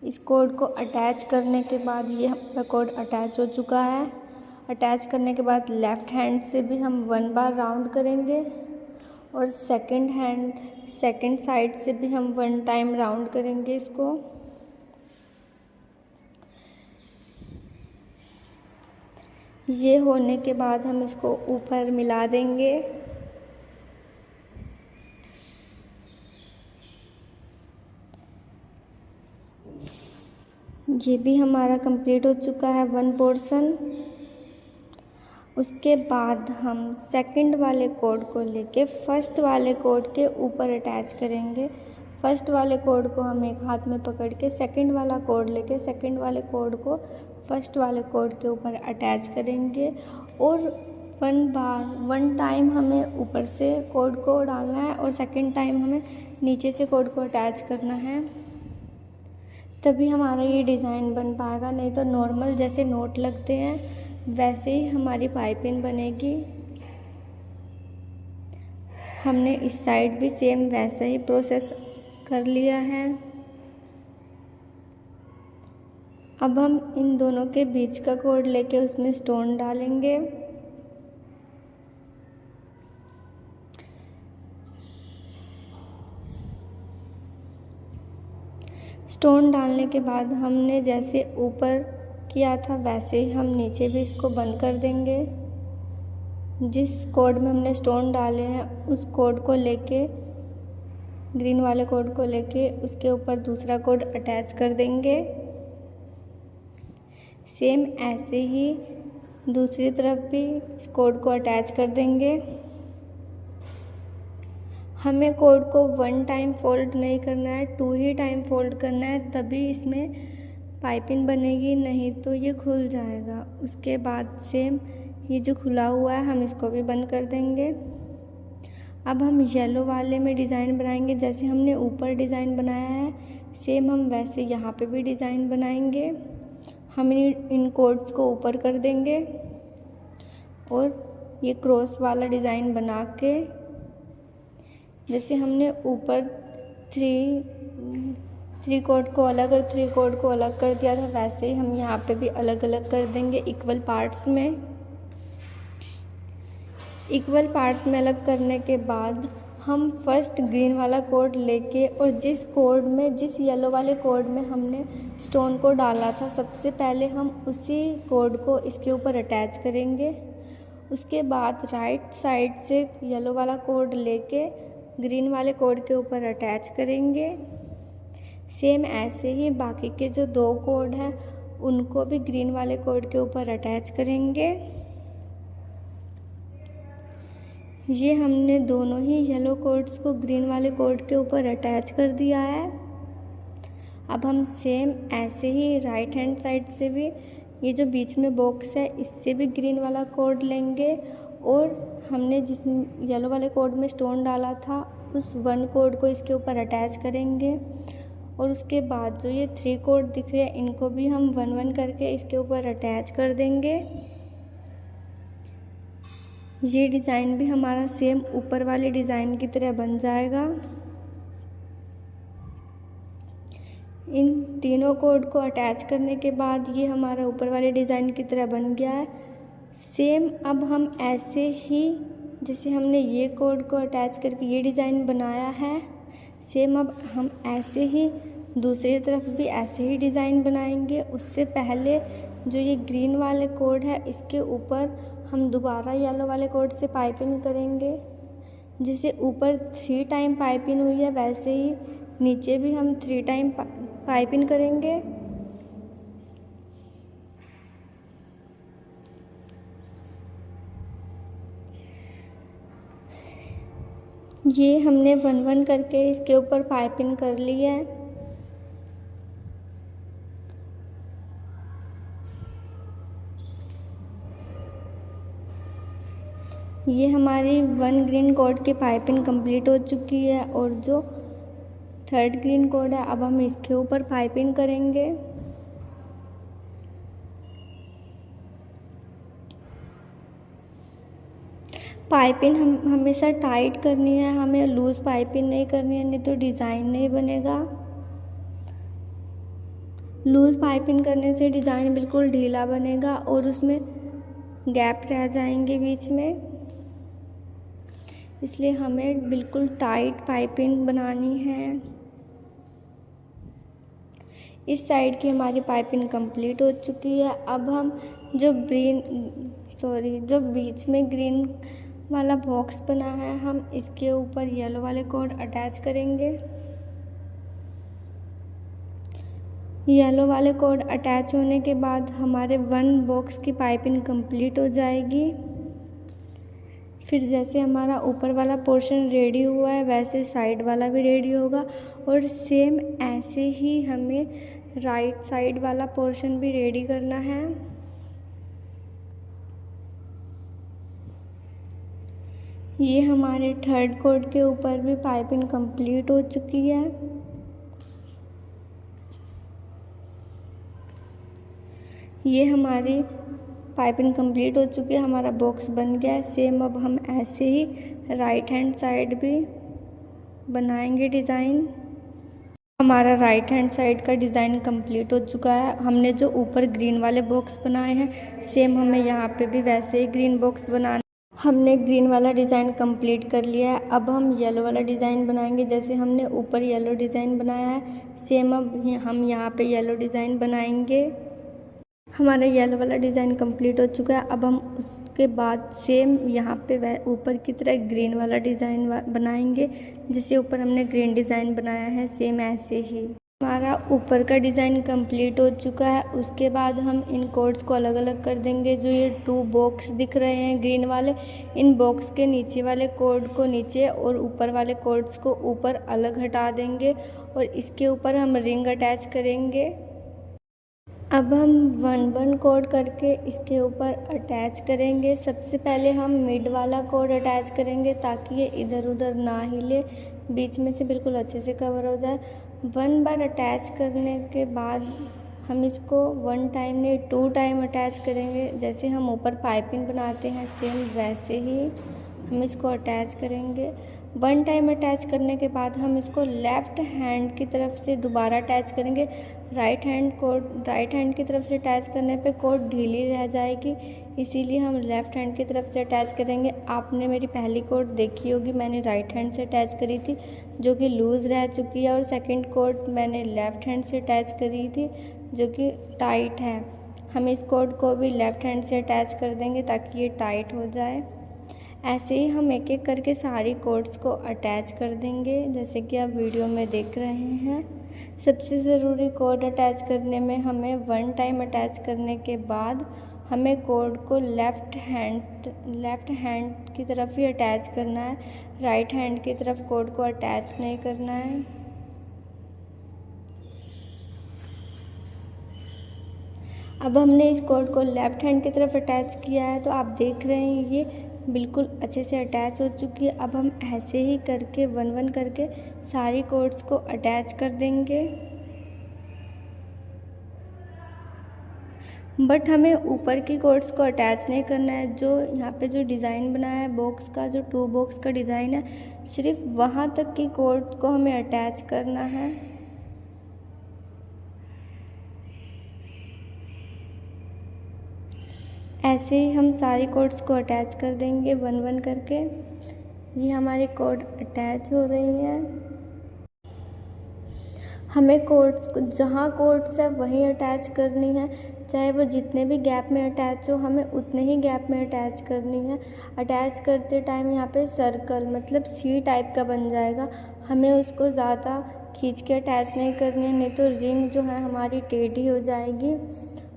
इस कोड को अटैच करने के बाद ये हमारा कोड अटैच हो चुका है। अटैच करने के बाद लेफ़्ट हैंड से भी हम 1 बार राउंड करेंगे और सेकंड साइड से भी हम 1 टाइम राउंड करेंगे इसको। ये होने के बाद हम इसको ऊपर मिला देंगे। ये भी हमारा कंप्लीट हो चुका है 1 पोर्शन। उसके बाद हम सेकंड वाले कोड को लेके फर्स्ट वाले कोड के ऊपर अटैच करेंगे। फर्स्ट वाले कोड को हम एक हाथ में पकड़ के सेकंड वाला कोड लेके सेकंड वाले कोड को फर्स्ट वाले कोड के ऊपर अटैच करेंगे और 1 टाइम हमें ऊपर से कोड को डालना है और सेकंड टाइम हमें नीचे से कोड को अटैच करना है, तभी हमारा ये डिज़ाइन बन पाएगा। नहीं तो नॉर्मल जैसे नोट लगते हैं वैसे ही हमारी पाइपिंग बनेगी। हमने इस साइड भी सेम वैसा ही प्रोसेस कर लिया है। अब हम इन दोनों के बीच का कोड लेके उसमें स्टोन डालेंगे। स्टोन डालने के बाद हमने जैसे ऊपर किया था वैसे ही हम नीचे भी इसको बंद कर देंगे। जिस कोड में हमने स्टोन डाले हैं उस कोड को लेके, ग्रीन वाले कोड को लेके उसके ऊपर दूसरा कोड अटैच कर देंगे। सेम ऐसे ही दूसरी तरफ भी इस कोड को अटैच कर देंगे। हमें कोड को 1 टाइम फोल्ड नहीं करना है, 2 ही टाइम फोल्ड करना है, तभी इसमें पाइपिंग बनेगी, नहीं तो ये खुल जाएगा। उसके बाद सेम ये जो खुला हुआ है हम इसको भी बंद कर देंगे। अब हम येलो वाले में डिज़ाइन बनाएंगे। जैसे हमने ऊपर डिज़ाइन बनाया है सेम हम वैसे यहाँ पे भी डिज़ाइन बनाएंगे। हम इन कोड्स को ऊपर कर देंगे और ये क्रॉस वाला डिज़ाइन बना के जैसे हमने ऊपर 3 कोड को अलग और 3 कोड को अलग कर दिया था वैसे ही हम यहाँ पे भी अलग अलग कर देंगे इक्वल पार्ट्स में। इक्वल पार्ट्स में अलग करने के बाद हम फर्स्ट ग्रीन वाला कोड लेके और जिस येलो वाले कोड में हमने स्टोन को डाला था सबसे पहले हम उसी कोड को इसके ऊपर अटैच करेंगे। उसके बाद राइट साइड से येलो वाला कोड लेके ग्रीन वाले कोड के ऊपर अटैच करेंगे। सेम ऐसे ही बाकी के जो 2 कोड हैं उनको भी ग्रीन वाले कोड के ऊपर अटैच करेंगे। ये हमने दोनों ही येलो कोड्स को ग्रीन वाले कोड के ऊपर अटैच कर दिया है। अब हम सेम ऐसे ही राइट हैंड साइड से भी ये जो बीच में बॉक्स है इससे भी ग्रीन वाला कोड लेंगे और हमने जिस येलो वाले कोड में स्टोन डाला था उस 1 कोड को इसके ऊपर अटैच करेंगे। और उसके बाद जो ये 3 कोड दिख रहे हैं इनको भी हम 1-1 करके इसके ऊपर अटैच कर देंगे। ये डिज़ाइन भी हमारा सेम ऊपर वाले डिज़ाइन की तरह बन जाएगा। इन तीनों कोड को अटैच करने के बाद ये हमारा ऊपर वाले डिज़ाइन की तरह बन गया है। सेम अब हम ऐसे ही जैसे हमने ये कोड को अटैच करके ये डिज़ाइन बनाया है, सेम अब हम ऐसे ही दूसरी तरफ भी ऐसे ही डिज़ाइन बनाएंगे। उससे पहले जो ये ग्रीन वाले कोड है इसके ऊपर हम दोबारा येलो वाले कोड से पाइपिंग करेंगे। जैसे ऊपर 3 टाइम पाइपिंग हुई है वैसे ही नीचे भी हम 3 टाइम पाइपिंग करेंगे। ये हमने 1-1 करके इसके ऊपर पाइपिंग कर ली है। ये हमारी 1 ग्रीन कोड की पाइपिंग कंप्लीट हो चुकी है और जो 3rd ग्रीन कोड है अब हम इसके ऊपर पाइपिंग करेंगे। पाइपिंग हम हमेशा टाइट करनी है, हमें लूज़ पाइपिंग नहीं करनी है, नहीं तो डिज़ाइन नहीं बनेगा। लूज़ पाइपिंग करने से डिज़ाइन बिल्कुल ढीला बनेगा और उसमें गैप रह जाएंगे बीच में। इसलिए हमें बिल्कुल टाइट पाइपिंग बनानी है। इस साइड की हमारी पाइपिंग कंप्लीट हो चुकी है। अब हम जो बीच में ग्रीन वाला बॉक्स बना है हम इसके ऊपर येलो वाले कोड अटैच करेंगे। येलो वाले कोड अटैच होने के बाद हमारे 1 बॉक्स की पाइपिंग कंप्लीट हो जाएगी। फिर जैसे हमारा ऊपर वाला पोर्शन रेडी हुआ है वैसे साइड वाला भी रेडी होगा और सेम ऐसे ही हमें राइट साइड वाला पोर्शन भी रेडी करना है। ये हमारे 3rd कोड के ऊपर भी पाइपिंग कंप्लीट हो चुकी है। ये हमारी पाइपिंग कंप्लीट हो चुकी है, हमारा बॉक्स बन गया है। सेम अब हम ऐसे ही राइट हैंड साइड भी बनाएंगे डिज़ाइन। हमारा राइट हैंड साइड का डिज़ाइन कंप्लीट हो चुका है। हमने जो ऊपर ग्रीन वाले बॉक्स बनाए हैं सेम हमें यहाँ पे भी वैसे ही ग्रीन बॉक्स बनाना। हमने ग्रीन वाला डिज़ाइन कंप्लीट कर लिया है। अब हम येलो वाला डिज़ाइन बनाएंगे। जैसे हमने ऊपर येलो डिज़ाइन बनाया है सेम अब हम यहाँ पे येलो डिज़ाइन बनाएंगे। हमारा येलो वाला डिज़ाइन कंप्लीट हो चुका है। अब हम उसके बाद सेम यहाँ पे ऊपर की तरह ग्रीन वाला डिज़ाइन बनाएंगे। जैसे ऊपर हमने ग्रीन डिज़ाइन बनाया है सेम ऐसे ही हमारा ऊपर का डिज़ाइन कंप्लीट हो चुका है। उसके बाद हम इन कोड्स को अलग अलग कर देंगे। जो ये 2 बॉक्स दिख रहे हैं ग्रीन वाले, इन बॉक्स के नीचे वाले कोड को नीचे और ऊपर वाले कोड्स को ऊपर अलग हटा देंगे और इसके ऊपर हम रिंग अटैच करेंगे। अब हम 1-1 कोड करके इसके ऊपर अटैच करेंगे। सबसे पहले हम मिड वाला कोड अटैच करेंगे ताकि ये इधर उधर ना हिले, बीच में से बिल्कुल अच्छे से कवर हो जाए। 1 बार अटैच करने के बाद हम इसको 1 टाइम नहीं 2 टाइम अटैच करेंगे। जैसे हम ऊपर पाइपिंग बनाते हैं सेम वैसे ही हम इसको अटैच करेंगे। 1 टाइम अटैच करने के बाद हम इसको लेफ़्ट हैंड की तरफ से दोबारा अटैच करेंगे। राइट हैंड की तरफ से अटैच करने पे कोड ढीली रह जाएगी, इसीलिए हम लेफ़्ट हैंड की तरफ से अटैच करेंगे। आपने मेरी पहली कोड देखी होगी, मैंने राइट हैंड से अटैच करी थी जो कि लूज़ रह चुकी है और सेकंड कोड मैंने लेफ़्ट हैंड से अटैच करी थी जो कि टाइट है। हम इस कोड को भी लेफ़्ट हैंड से अटैच कर देंगे ताकि ये टाइट हो जाए। ऐसे ही हम एक एक करके सारी कोड्स को अटैच कर देंगे जैसे कि आप वीडियो में देख रहे हैं। सबसे ज़रूरी कोड अटैच करने में हमें 1 टाइम अटैच करने के बाद हमें कोड को लेफ़्ट हैंड की तरफ ही अटैच करना है, राइट हैंड की तरफ कोड को अटैच नहीं करना है। अब हमने इस कोड को लेफ़्ट हैंड की तरफ अटैच किया है तो आप देख रहे हैं ये बिल्कुल अच्छे से अटैच हो चुकी है। अब हम ऐसे ही करके वन वन करके सारी कॉर्ड्स को अटैच कर देंगे। बट हमें ऊपर की कॉर्ड्स को अटैच नहीं करना है। जो यहाँ पे जो डिज़ाइन बनाया है बॉक्स का, जो 2 बॉक्स का डिज़ाइन है, सिर्फ वहाँ तक की कॉर्ड्स को हमें अटैच करना है। ऐसे ही हम सारी कॉर्ड्स को अटैच कर देंगे वन वन करके। ये हमारी कॉर्ड अटैच हो रही है। हमें कॉर्ड्स को जहाँ कॉर्ड्स है वहीं अटैच करनी है, चाहे वो जितने भी गैप में अटैच हो, हमें उतने ही गैप में अटैच करनी है। अटैच करते टाइम यहाँ पे सर्कल मतलब सी टाइप का बन जाएगा, हमें उसको ज़्यादा खींच के अटैच नहीं करनी है, नहीं तो रिंग जो है हमारी टेढ़ी हो जाएगी।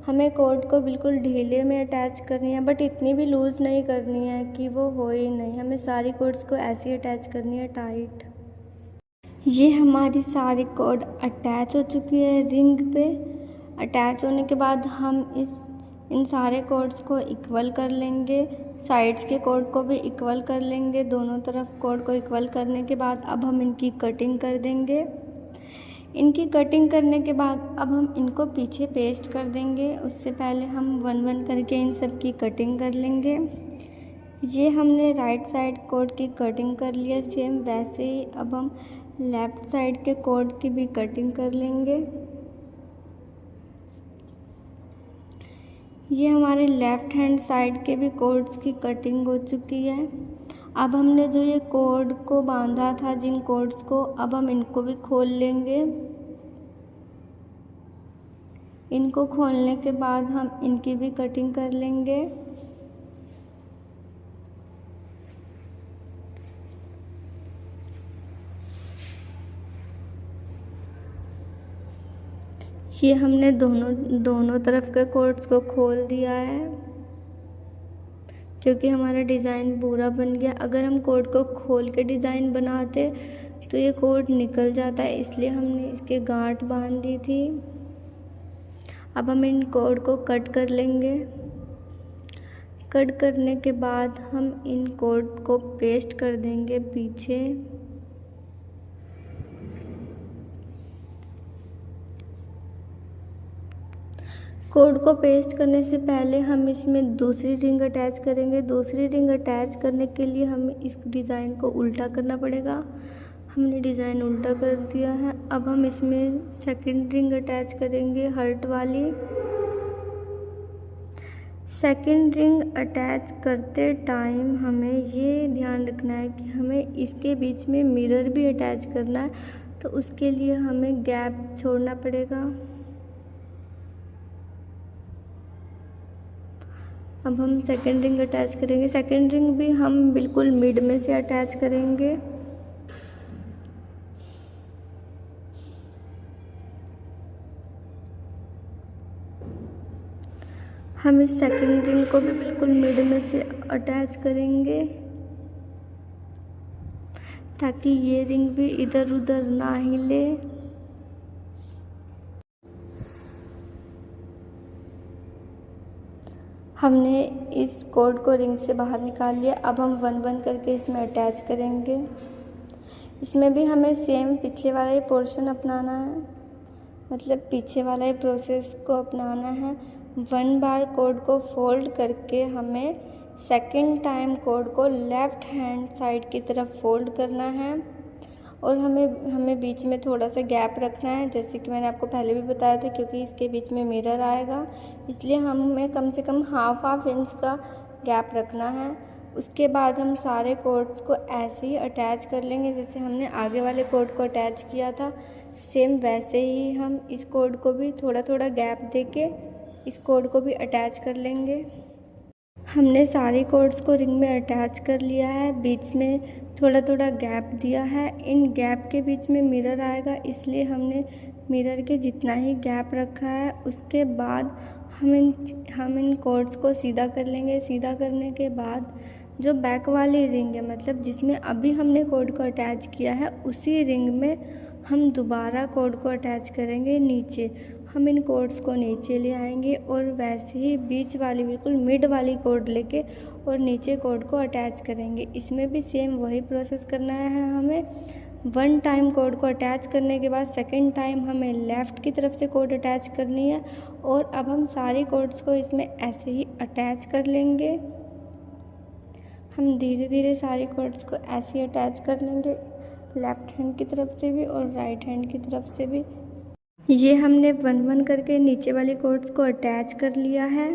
हमें कॉर्ड को बिल्कुल ढीले में अटैच करनी है, बट इतनी भी लूज़ नहीं करनी है कि वो हो ही नहीं। हमें सारी कॉर्ड्स को ऐसे ही अटैच करनी है टाइट। ये हमारी सारी कॉर्ड अटैच हो चुकी है रिंग पे। अटैच होने के बाद हम इन सारे कॉर्ड्स को इक्वल कर लेंगे, साइड्स के कॉर्ड को भी इक्वल कर लेंगे। दोनों तरफ कॉर्ड को इक्वल करने के बाद अब हम इनकी कटिंग कर देंगे। इनकी कटिंग करने के बाद अब हम इनको पीछे पेस्ट कर देंगे। उससे पहले हम वन वन करके इन सब की कटिंग कर लेंगे। ये हमने राइट साइड कॉर्ड की कटिंग कर लिया, सेम वैसे ही अब हम लेफ़्ट साइड के कॉर्ड की भी कटिंग कर लेंगे। ये हमारे लेफ़्ट हैंड साइड के भी कॉर्ड्स की कटिंग हो चुकी है। अब हमने जो ये कॉर्ड को बांधा था जिन कॉर्ड्स को, अब हम इनको भी खोल लेंगे। इनको खोलने के बाद हम इनकी भी कटिंग कर लेंगे। ये हमने दोनों तरफ के कॉर्ड्स को खोल दिया है, क्योंकि हमारा डिज़ाइन पूरा बन गया। अगर हम कॉर्ड को खोल के डिज़ाइन बनाते तो ये कॉर्ड निकल जाता है, इसलिए हमने इसके गांठ बांध दी थी। अब हम इन कॉर्ड को कट कर लेंगे। कट करने के बाद हम इन कॉर्ड को पेस्ट कर देंगे पीछे। कॉर्ड को पेस्ट करने से पहले हम इसमें दूसरी रिंग अटैच करेंगे। दूसरी रिंग अटैच करने के लिए हमें इस डिज़ाइन को उल्टा करना पड़ेगा। हमने डिज़ाइन उल्टा कर दिया है। अब हम इसमें सेकंड रिंग अटैच करेंगे हर्ट वाली। सेकंड रिंग अटैच करते टाइम हमें ये ध्यान रखना है कि हमें इसके बीच में मिरर भी अटैच करना है, तो उसके लिए हमें गैप छोड़ना पड़ेगा। अब हम सेकंड रिंग अटैच करेंगे। सेकंड रिंग भी हम बिल्कुल मिड में से अटैच करेंगे। हम इस सेकंड रिंग को भी बिल्कुल मिड में से अटैच करेंगे, ताकि ये रिंग भी इधर उधर ना हिले। हमने इस कॉर्ड को रिंग से बाहर निकाल लिया। अब हम वन वन करके इसमें अटैच करेंगे। इसमें भी हमें सेम पिछले वाला ही पोर्शन अपनाना है, मतलब पीछे वाला ही प्रोसेस को अपनाना है। 1 बार कॉर्ड को फोल्ड करके हमें सेकंड टाइम कॉर्ड को लेफ़्ट हैंड साइड की तरफ फोल्ड करना है, और हमें बीच में थोड़ा सा गैप रखना है, जैसे कि मैंने आपको पहले भी बताया था, क्योंकि इसके बीच में मिरर आएगा, इसलिए हमें कम से कम हाफ इंच का गैप रखना है। उसके बाद हम सारे कॉर्ड्स को ऐसे ही अटैच कर लेंगे, जैसे हमने आगे वाले कॉर्ड को अटैच किया था, सेम वैसे ही हम इस कॉर्ड को भी थोड़ा थोड़ा गैप देके इस कॉर्ड को भी अटैच कर लेंगे। हमने सारी कॉर्ड्स को रिंग में अटैच कर लिया है, बीच में थोड़ा थोड़ा गैप दिया है। इन गैप के बीच में मिरर आएगा, इसलिए हमने मिरर के जितना ही गैप रखा है। उसके बाद हम इन कॉर्ड्स को सीधा कर लेंगे। सीधा करने के बाद जो बैक वाली रिंग है, मतलब जिसमें अभी हमने कॉर्ड को अटैच किया है, उसी रिंग में हम दोबारा कॉर्ड को अटैच करेंगे नीचे। हम इन कोड्स को नीचे ले आएंगे और वैसे ही बीच वाली बिल्कुल मिड वाली कोड लेके और नीचे कोड को अटैच करेंगे। इसमें भी सेम वही प्रोसेस करना है हमें। वन टाइम कोड को अटैच करने के बाद सेकंड टाइम हमें लेफ़्ट की तरफ से कोड अटैच करनी है और अब हम सारी कोड्स को इसमें ऐसे ही अटैच कर लेंगे। हम धीरे धीरे सारी कोड्स को ऐसे ही अटैच कर लेंगे, लेफ़्ट हैंड की तरफ से भी और राइट हैंड की तरफ से भी। ये हमने वन वन करके नीचे वाले कोड्स को अटैच कर लिया है।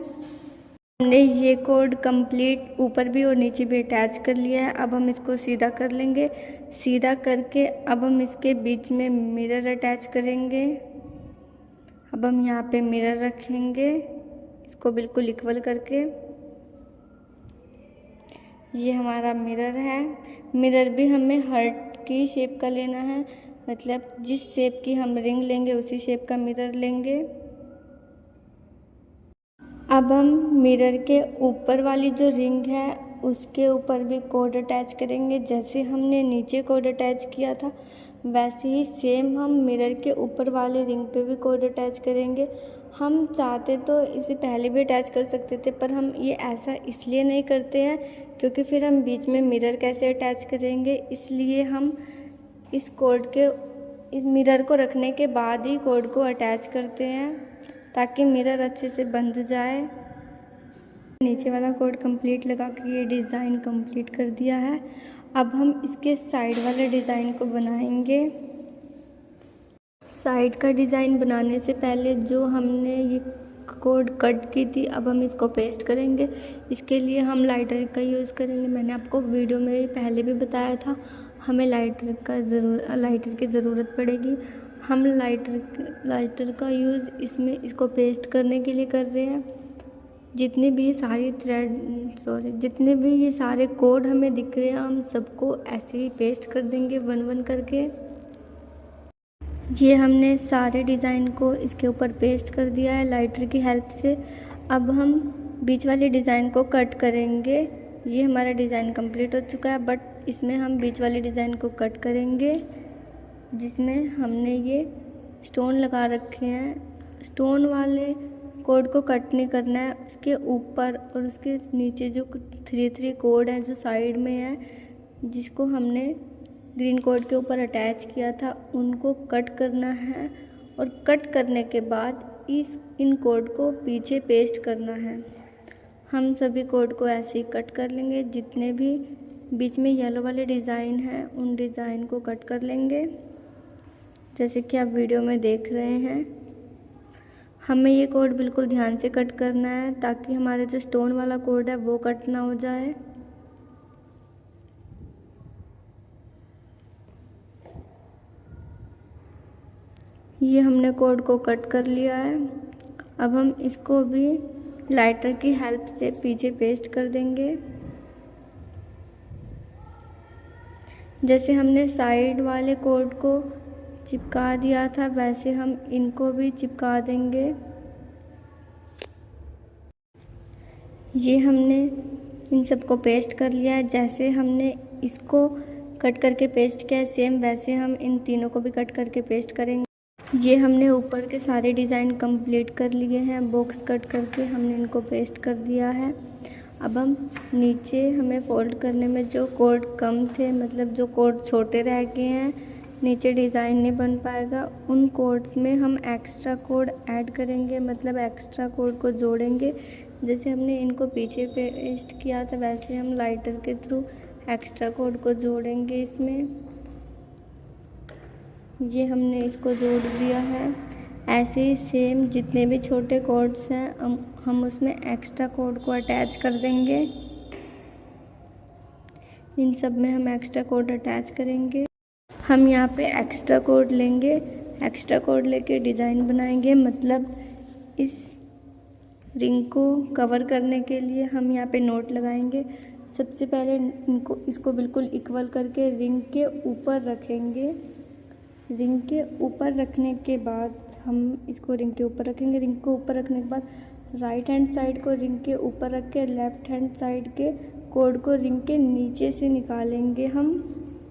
हमने ये कोड कंप्लीट ऊपर भी और नीचे भी अटैच कर लिया है। अब हम इसको सीधा कर लेंगे। सीधा करके अब हम इसके बीच में मिरर अटैच करेंगे। अब हम यहाँ पे मिरर रखेंगे, इसको बिल्कुल इक्वल करके। ये हमारा मिरर है। मिरर भी हमें हार्ट की शेप का लेना है, मतलब जिस शेप की हम रिंग लेंगे उसी शेप का मिरर लेंगे। अब हम मिरर के ऊपर वाली जो रिंग है उसके ऊपर भी कोड अटैच करेंगे। जैसे हमने नीचे कोड अटैच किया था वैसे ही सेम हम मिरर के ऊपर वाली रिंग पे भी कोड अटैच करेंगे। हम चाहते तो इसे पहले भी अटैच कर सकते थे, पर हम ये ऐसा इसलिए नहीं करते हैं क्योंकि फिर हम बीच में मिरर कैसे अटैच करेंगे। इसलिए हम इस मिरर को रखने के बाद ही कोड को अटैच करते हैं ताकि मिरर अच्छे से बंध जाए। नीचे वाला कोड कंप्लीट लगा के ये डिज़ाइन कंप्लीट कर दिया है। अब हम इसके साइड वाले डिज़ाइन को बनाएंगे। साइड का डिज़ाइन बनाने से पहले जो हमने ये कोड कट की थी अब हम इसको पेस्ट करेंगे। इसके लिए हम लाइटर का यूज़ करेंगे। मैंने आपको वीडियो में पहले भी बताया था, हमें लाइटर की ज़रूरत पड़ेगी। हम लाइटर का यूज़ इसको पेस्ट करने के लिए कर रहे हैं। जितने भी ये सारे कोड हमें दिख रहे हैं हम सबको ऐसे ही पेस्ट कर देंगे वन वन करके। ये हमने सारे डिज़ाइन को इसके ऊपर पेस्ट कर दिया है लाइटर की हेल्प से। अब हम बीच वाले डिज़ाइन को कट करेंगे। ये हमारा डिज़ाइन कंप्लीट हो चुका है, बट इसमें हम बीच वाले डिज़ाइन को कट करेंगे जिसमें हमने ये स्टोन लगा रखे हैं। स्टोन वाले कोड को कट नहीं करना है, उसके ऊपर और उसके नीचे जो 3 कोड हैं जो साइड में है जिसको हमने ग्रीन कोड के ऊपर अटैच किया था उनको कट करना है। और कट करने के बाद इन कोड को पीछे पेस्ट करना है। हम सभी कोड को ऐसे ही कट कर लेंगे। जितने भी बीच में येलो वाले डिज़ाइन हैं उन डिज़ाइन को कट कर लेंगे जैसे कि आप वीडियो में देख रहे हैं। हमें ये कोड बिल्कुल ध्यान से कट करना है ताकि हमारे जो स्टोन वाला कोड है वो कट ना हो जाए। ये हमने कोड को कट कर लिया है। अब हम इसको भी लाइटर की हेल्प से पीछे पेस्ट कर देंगे। जैसे हमने साइड वाले कोड को चिपका दिया था वैसे हम इनको भी चिपका देंगे। ये हमने इन सबको पेस्ट कर लिया है। जैसे हमने इसको कट करके पेस्ट किया है सेम वैसे हम इन तीनों को भी कट करके पेस्ट करेंगे। ये हमने ऊपर के सारे डिज़ाइन कंप्लीट कर लिए हैं। बॉक्स कट करके हमने इनको पेस्ट कर दिया है। अब हम नीचे हमें फोल्ड करने में जो कोड कम थे, मतलब जो कोड छोटे रह गए हैं, नीचे डिज़ाइन नहीं बन पाएगा, उन कोड्स में हम एक्स्ट्रा कोड ऐड करेंगे, मतलब एक्स्ट्रा कोड को जोड़ेंगे। जैसे हमने इनको पीछे पेस्ट किया था वैसे हम लाइटर के थ्रू एक्स्ट्रा कोड को जोड़ेंगे इसमें। ये हमने इसको जोड़ दिया है। ऐसे ही सेम जितने भी छोटे कोड्स हैं हम उसमें एक्स्ट्रा कोड को अटैच कर देंगे। इन सब में हम एक्स्ट्रा कोड अटैच करेंगे। हम यहाँ पे एक्स्ट्रा कोड लेंगे। एक्स्ट्रा कोड लेके डिज़ाइन बनाएंगे, मतलब इस रिंग को कवर करने के लिए हम यहाँ पे नोट लगाएंगे। सबसे पहले इसको बिल्कुल इक्वल करके रिंग के ऊपर रखेंगे। रिंग के ऊपर रखने के बाद हम इसको रिंग के ऊपर रखेंगे। रिंग को ऊपर रखने के बाद राइट हैंड साइड को रिंग के ऊपर रख के लेफ़्ट हैंड साइड के कोड को रिंग के नीचे से निकालेंगे हम,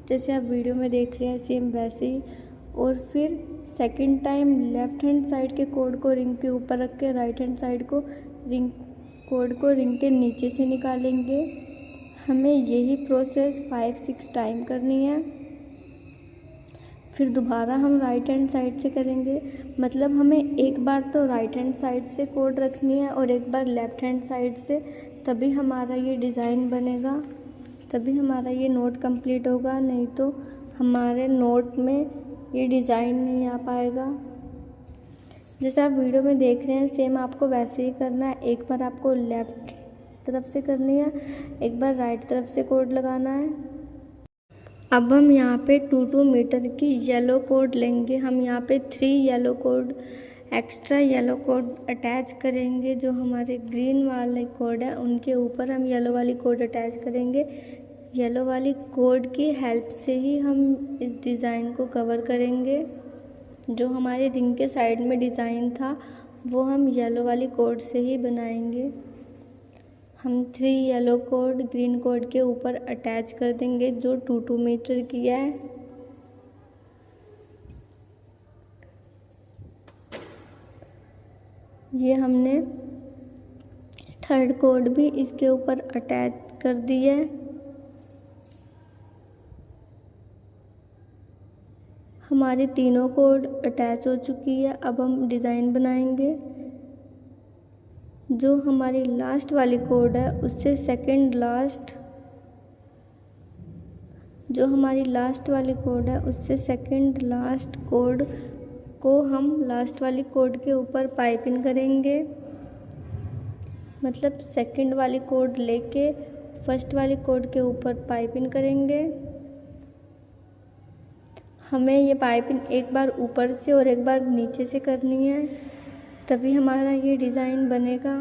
जैसे आप वीडियो में देख रहे हैं सेम वैसे ही। और फिर second time left hand side के कोड को रिंग के ऊपर रख के राइट हैंड साइड को कोड को रिंग के नीचे से निकालेंगे। हमें यही प्रोसेस 5-6 टाइम करनी है। फिर दोबारा हम राइट हैंड साइड से करेंगे, मतलब हमें एक बार तो राइट हैंड साइड से कोड रखनी है और एक बार लेफ़्ट हैंड साइड से, तभी हमारा ये डिज़ाइन बनेगा, तभी हमारा ये नोट कंप्लीट होगा, नहीं तो हमारे नोट में ये डिज़ाइन नहीं आ पाएगा। जैसे आप वीडियो में देख रहे हैं सेम आपको वैसे ही करना है। एक बार आपको लेफ़्ट तरफ से करनी है, एक बार राइट तरफ से कोड लगाना है। अब हम यहाँ पे 2-2 मीटर की येलो कोड लेंगे। हम यहाँ पे 3 yellow code extra yellow code attach करेंगे। जो हमारे ग्रीन वाले कोड है उनके ऊपर हम येलो वाली कोड अटैच करेंगे। येलो वाली कोड की हेल्प से ही हम इस डिज़ाइन को कवर करेंगे। जो हमारे रिंग के साइड में डिज़ाइन था वो हम येलो वाली कोड से ही बनाएंगे। हम 3 येलो कोड ग्रीन कोड के ऊपर अटैच कर देंगे जो 2-2 मीटर की है। ये हमने थर्ड कोड भी इसके ऊपर अटैच कर दी है। हमारी तीनों कोड अटैच हो चुकी है। अब हम डिज़ाइन बनाएंगे। जो हमारी लास्ट वाली कोड है उससे सेकंड लास्ट, जो हमारी लास्ट वाली कोड है उससे सेकंड लास्ट कोड को हम लास्ट वाली कोड के ऊपर पाइपिंग करेंगे। मतलब सेकंड वाली कोड लेके फर्स्ट वाली कोड के ऊपर पाइपिंग करेंगे। हमें ये पाइपिंग एक बार ऊपर से और एक बार नीचे से करनी है, तभी हमारा ये डिज़ाइन बनेगा।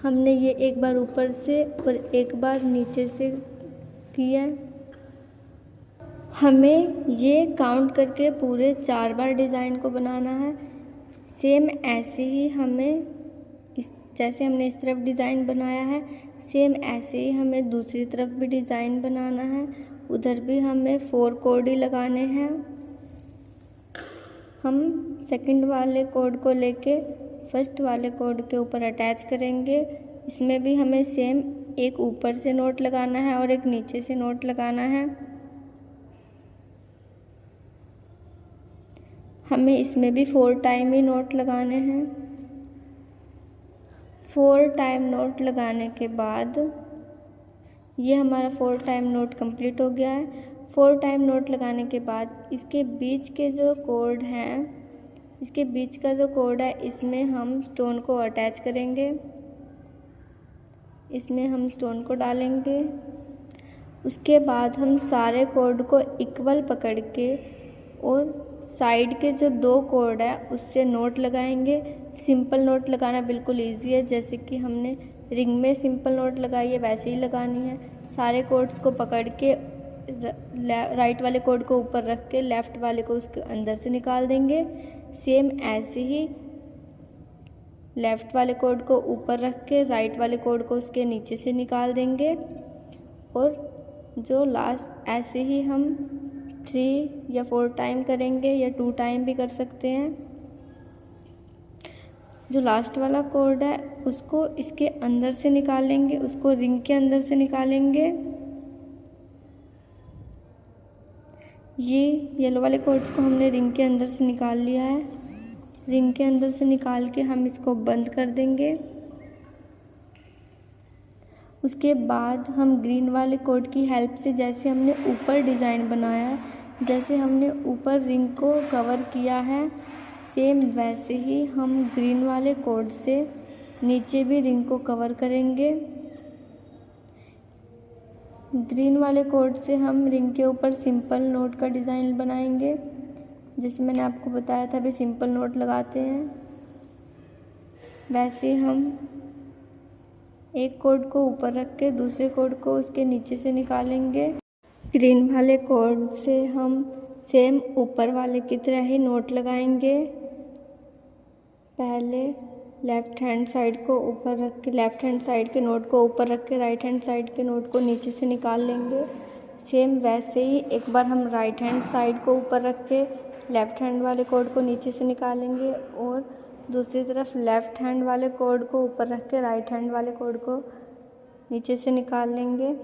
हमने ये एक बार ऊपर से और एक बार नीचे से किया है। हमें ये काउंट करके पूरे 4 बार डिज़ाइन को बनाना है। सेम ऐसे ही हमें जैसे हमने इस तरफ डिज़ाइन बनाया है सेम ऐसे ही हमें दूसरी तरफ भी डिज़ाइन बनाना है। उधर भी हमें 4 कोड ही लगाने हैं। हम सेकंड वाले कोड को लेके फर्स्ट वाले कोड के ऊपर अटैच करेंगे। इसमें भी हमें सेम एक ऊपर से नोट लगाना है और एक नीचे से नोट लगाना है। हमें इसमें भी 4 टाइम ही नोट लगाने हैं। 4 टाइम नोट लगाने के बाद ये हमारा 4 टाइम नोट कंप्लीट हो गया है। 4 टाइम नोट लगाने के बाद इसके बीच के जो कोड हैं, इसके बीच का जो कोड है इसमें हम स्टोन को अटैच करेंगे। इसमें हम स्टोन को डालेंगे। उसके बाद हम सारे कोड को इक्वल पकड़ के और साइड के जो 2 कोड है उससे नोट लगाएंगे। सिंपल नोट लगाना बिल्कुल इजी है, जैसे कि हमने रिंग में सिंपल नोट लगाई है वैसे ही लगानी है। सारे कोड्स को पकड़ के राइट वाले कोड को ऊपर रख के लेफ़्ट वाले को उसके अंदर से निकाल देंगे। सेम ऐसे ही लेफ़्ट वाले कोड को ऊपर रख के राइट वाले कोड को उसके नीचे से निकाल देंगे। और जो लास्ट ऐसे ही हम 3 या 4 टाइम करेंगे या 2 टाइम भी कर सकते हैं। जो लास्ट वाला कोड है उसको इसके अंदर से निकालेंगे, उसको रिंग के अंदर से निकालेंगे। ये येलो वाले कोड्स को हमने रिंग के अंदर से निकाल लिया है। रिंग के अंदर से निकाल के हम इसको बंद कर देंगे। उसके बाद हम ग्रीन वाले कोड की हेल्प से जैसे हमने ऊपर डिज़ाइन बनाया है, जैसे हमने ऊपर रिंग को कवर किया है, सेम वैसे ही हम ग्रीन वाले कोड से नीचे भी रिंग को कवर करेंगे। ग्रीन वाले कोड से हम रिंग के ऊपर सिंपल नोट का डिज़ाइन बनाएंगे। जैसे मैंने आपको बताया था अभी सिंपल नोट लगाते हैं, वैसे हम एक कोड को ऊपर रख के दूसरे कोड को उसके नीचे से निकालेंगे। ग्रीन वाले कोड से हम सेम ऊपर वाले की तरह ही नोट लगाएंगे। पहले लेफ़्ट हैंड साइड को ऊपर रख के लेफ़्ट हैंड साइड के नोट को ऊपर रख के राइट हैंड साइड के नोट को नीचे से निकाल लेंगे। सेम वैसे ही एक बार हम राइट हैंड साइड को ऊपर रख के लेफ़्ट हैंड वाले कोड को नीचे से निकालेंगे और दूसरी तरफ लेफ़्ट हैंड वाले कोड को ऊपर रख के राइट हैंड वाले कोड को नीचे से निकाल लेंगे।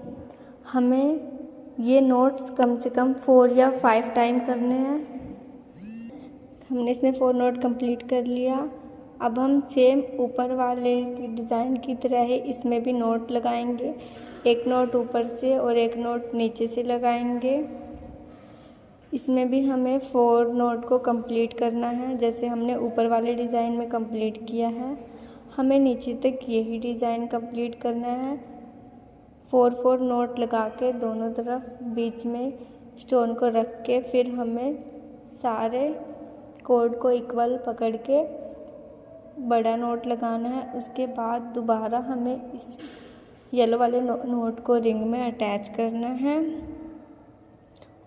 हमें ये नोट्स कम से कम 4 या 5 टाइम करने हैं। हमने इसमें 4 नोट कंप्लीट कर लिया। अब हम सेम ऊपर वाले की डिज़ाइन की तरह ही इसमें भी नोट लगाएंगे। एक नोट ऊपर से और एक नोट नीचे से लगाएंगे। इसमें भी हमें 4 नोट को कंप्लीट करना है, जैसे हमने ऊपर वाले डिज़ाइन में कंप्लीट किया है। हमें नीचे तक यही डिज़ाइन कंप्लीट करना है। 4 नोट लगा के दोनों तरफ बीच में स्टोन को रख के फिर हमें सारे कोड को इक्वल पकड़ के बड़ा नोट लगाना है। उसके बाद दोबारा हमें इस येलो वाले नोट को रिंग में अटैच करना है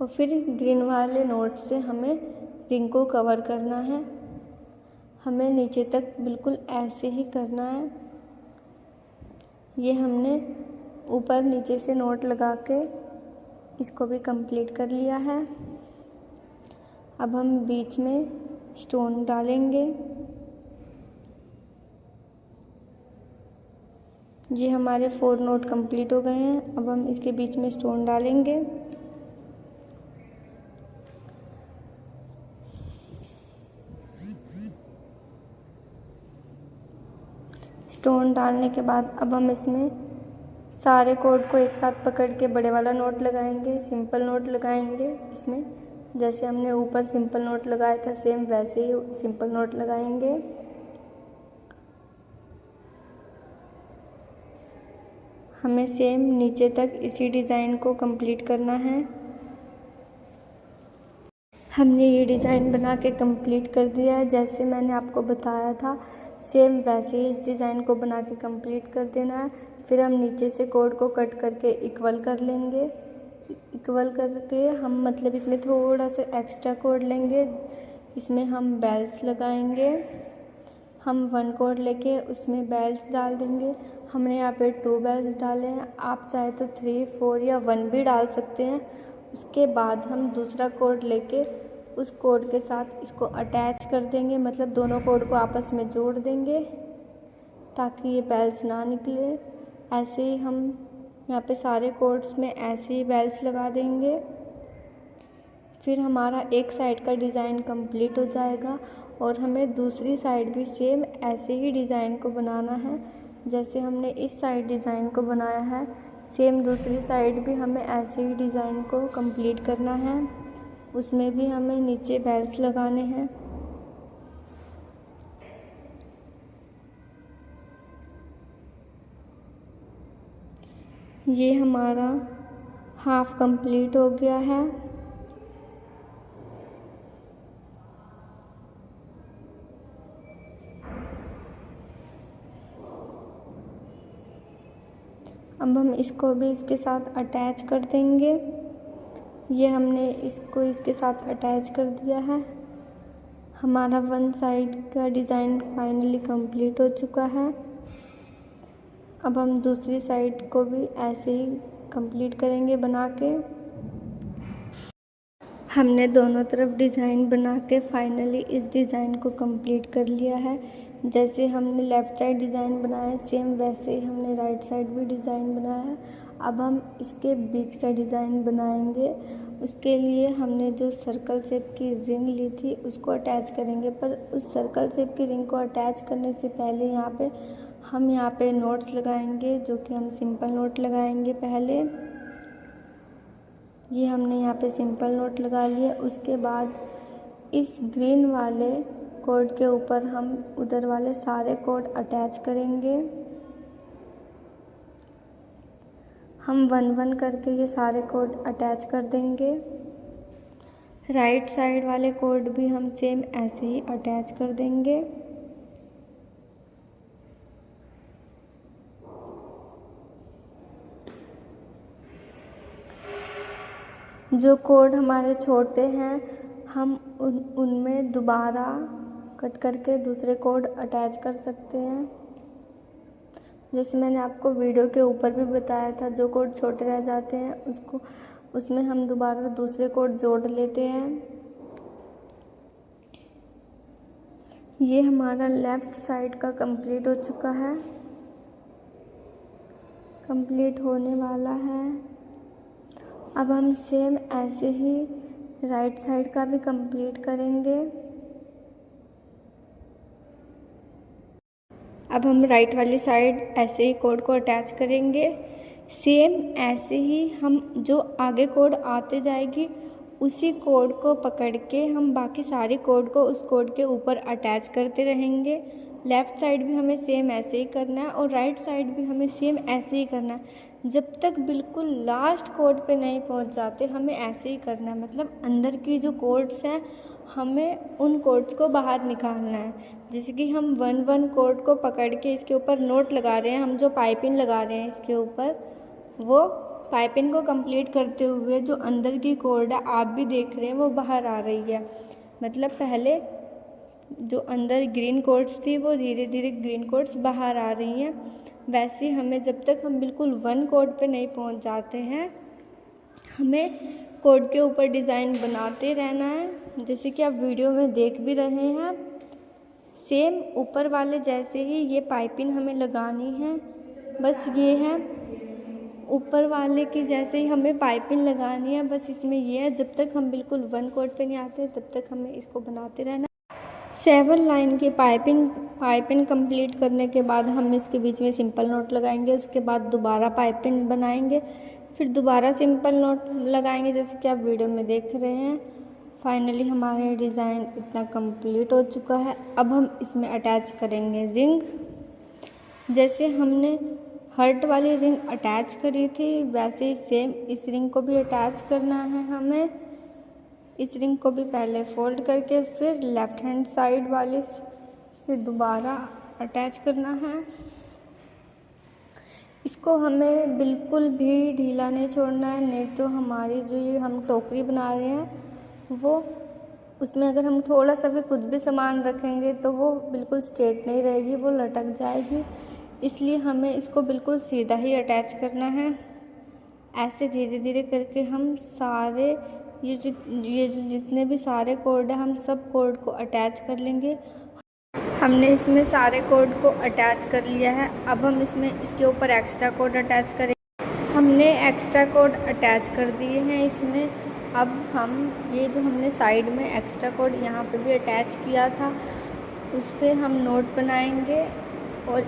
और फिर ग्रीन वाले नोट से हमें रिंग को कवर करना है। हमें नीचे तक बिल्कुल ऐसे ही करना है। ये हमने ऊपर नीचे से नोट लगा के इसको भी कंप्लीट कर लिया है। अब हम बीच में स्टोन डालेंगे। ये हमारे 4 नोट कंप्लीट हो गए हैं। अब हम इसके बीच में स्टोन डालेंगे। स्टोन डालने के बाद अब हम इसमें सारे कोड को एक साथ पकड़ के बड़े वाला नोट लगाएंगे, सिंपल नोट लगाएंगे। इसमें जैसे हमने ऊपर सिंपल नोट लगाया था सेम वैसे ही सिंपल नोट लगाएंगे। हमें सेम नीचे तक इसी डिज़ाइन को कंप्लीट करना है। हमने ये डिज़ाइन बना के कंप्लीट कर दिया है, जैसे मैंने आपको बताया था सेम वैसे ही इस डिज़ाइन को बना के कंप्लीट कर देना है। फिर हम नीचे से कोड को कट करके इक्वल कर लेंगे। इक्वल करके हम मतलब इसमें थोड़ा सा एक्स्ट्रा कोड लेंगे। इसमें हम बेल्स लगाएंगे। हम 1 कोड लेके उसमें बेल्स डाल देंगे। हमने यहाँ पे 2 बेल्स डाले हैं। आप चाहे तो 3, 4 या 1 भी डाल सकते हैं। उसके बाद हम दूसरा कोड लेके उस कोड के साथ इसको अटैच कर देंगे, मतलब दोनों कोड को आपस में जोड़ देंगे ताकि ये बेल्स ना निकले। ऐसे ही हम यहाँ पे सारे कोड्स में ऐसे ही बेल्स लगा देंगे। फिर हमारा एक साइड का डिज़ाइन कंप्लीट हो जाएगा और हमें दूसरी साइड भी सेम ऐसे ही डिज़ाइन को बनाना है। जैसे हमने इस साइड डिज़ाइन को बनाया है सेम दूसरी साइड भी हमें ऐसे ही डिज़ाइन को कंप्लीट करना है। उसमें भी हमें नीचे बेल्स लगाने हैं। ये हमारा हाफ कंप्लीट हो गया है। अब हम इसको भी इसके साथ अटैच कर देंगे। ये हमने इसको इसके साथ अटैच कर दिया है। हमारा 1 साइड का डिज़ाइन फाइनली कंप्लीट हो चुका है। अब हम दूसरी साइड को भी ऐसे ही कंप्लीट करेंगे बना के। हमने दोनों तरफ डिज़ाइन बना के फाइनली इस डिज़ाइन को कंप्लीट कर लिया है। जैसे हमने लेफ़्ट साइड डिज़ाइन बनाया है सेम वैसे ही हमने राइट साइड भी डिज़ाइन बनाया है। अब हम इसके बीच का डिज़ाइन बनाएंगे। उसके लिए हमने जो सर्कल शेप की रिंग ली थी उसको अटैच करेंगे, पर उस सर्कल शेप की रिंग को अटैच करने से पहले हम यहाँ पे नोट्स लगाएंगे, जो कि हम सिंपल नोट लगाएंगे पहले। ये हमने यहाँ पे सिंपल नोट लगा लिया। उसके बाद इस ग्रीन वाले कोड के ऊपर हम उधर वाले सारे कोड अटैच करेंगे। हम 1-1 करके ये सारे कोड अटैच कर देंगे। राइट साइड वाले कोड भी हम सेम ऐसे ही अटैच कर देंगे। जो कोड हमारे छोटे हैं हम उनमें दोबारा कट करके दूसरे कोड अटैच कर सकते हैं। जैसे मैंने आपको वीडियो के ऊपर भी बताया था, जो कोड छोटे रह जाते हैं उसमें हम दोबारा दूसरे कोड जोड़ लेते हैं। ये हमारा लेफ़्ट साइड का कंप्लीट हो चुका है, कंप्लीट होने वाला है। अब हम सेम ऐसे ही राइट साइड का भी कंप्लीट करेंगे। अब हम राइट वाली साइड ऐसे ही कोड को अटैच करेंगे। सेम ऐसे ही हम जो आगे कोड आते जाएगी उसी कोड को पकड़ के हम बाकी सारे कोड को उस कोड के ऊपर अटैच करते रहेंगे। लेफ़्ट साइड भी हमें सेम ऐसे ही करना है और राइट साइड भी हमें सेम ऐसे ही करना है। जब तक बिल्कुल लास्ट कोड पे नहीं पहुंच जाते हमें ऐसे ही करना है। मतलब अंदर की जो कोड्स हैं हमें उन कोड्स को बाहर निकालना है। जैसे कि हम 1 कोड को पकड़ के इसके ऊपर नोट लगा रहे हैं, हम जो पाइपिंग लगा रहे हैं इसके ऊपर, वो पाइपिंग को कंप्लीट करते हुए जो अंदर की कोड है आप भी देख रहे हैं वो बाहर आ रही है। मतलब पहले जो अंदर ग्रीन कोड्स थी वो धीरे धीरे ग्रीन कोड्स बाहर आ रही हैं। वैसे हमें जब तक हम बिल्कुल 1 कोड पे नहीं पहुंच जाते हैं हमें कोड के ऊपर डिज़ाइन बनाते रहना है। जैसे कि आप वीडियो में देख भी रहे हैं, सेम ऊपर वाले जैसे ही ये पाइपिंग हमें लगानी है। बस ये है, ऊपर वाले की जैसे ही हमें पाइपिंग लगानी है, बस इसमें ये है। जब तक हम बिल्कुल 1 कोड पे नहीं आते तब तक हमें इसको बनाते रहना। 7 लाइन की पाइपिंग कंप्लीट करने के बाद हम इसके बीच में सिंपल नोट लगाएंगे। उसके बाद दोबारा पाइपिंग बनाएंगे, फिर दोबारा सिंपल नोट लगाएंगे जैसे कि आप वीडियो में देख रहे हैं। फाइनली हमारा डिज़ाइन इतना कंप्लीट हो चुका है। अब हम इसमें अटैच करेंगे रिंग। जैसे हमने हर्ट वाली रिंग अटैच करी थी वैसे ही सेम इस रिंग को भी अटैच करना है हमें। इस रिंग को भी पहले फोल्ड करके फिर लेफ़्ट हैंड साइड वाले से दोबारा अटैच करना है। इसको हमें बिल्कुल भी ढीला नहीं छोड़ना है, नहीं तो हमारी जो ये हम टोकरी बना रहे हैं वो उसमें अगर हम थोड़ा सा भी कुछ भी सामान रखेंगे तो वो बिल्कुल स्ट्रेट नहीं रहेगी, वो लटक जाएगी। इसलिए हमें इसको बिल्कुल सीधा ही अटैच करना है। ऐसे धीरे धीरे करके हम सारे ये जो जितने भी सारे कोड हैं हम सब कोड को अटैच कर लेंगे। हमने इसमें सारे कोड को अटैच कर लिया है। अब हम इसमें इसके ऊपर एक्स्ट्रा कोड अटैच करेंगे। हमने एक्स्ट्रा कोड अटैच कर दिए हैं इसमें। अब हम ये जो हमने साइड में एक्स्ट्रा कोड यहाँ पे भी अटैच किया था उस पर हम नोट बनाएंगे और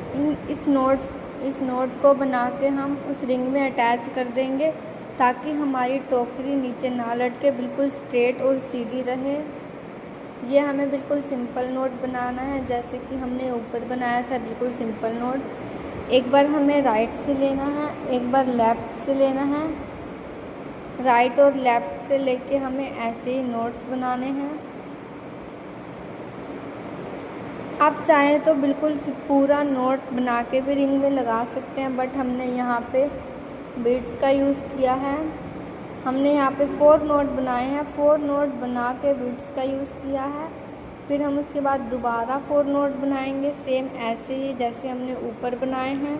इस नोट को बना के हम उस रिंग में अटैच कर देंगे ताकि हमारी टोकरी नीचे ना लटके, बिल्कुल स्ट्रेट और सीधी रहे। ये हमें बिल्कुल सिंपल नोट बनाना है जैसे कि हमने ऊपर बनाया था, बिल्कुल सिंपल नोट। एक बार हमें राइट से लेना है, एक बार लेफ़्ट से लेना है। राइट और लेफ़्ट से लेके हमें ऐसे ही नोट्स बनाने हैं। आप चाहें तो बिल्कुल पूरा नोट बना के भी रिंग में लगा सकते हैं, बट हमने यहाँ पे बीड्स का यूज़ किया है। हमने यहाँ पे 4 नोट बनाए हैं, 4 नोट बना के बीड्स का यूज़ किया है। फिर हम उसके बाद दोबारा 4 नोट बनाएंगे सेम ऐसे ही जैसे हमने ऊपर बनाए हैं।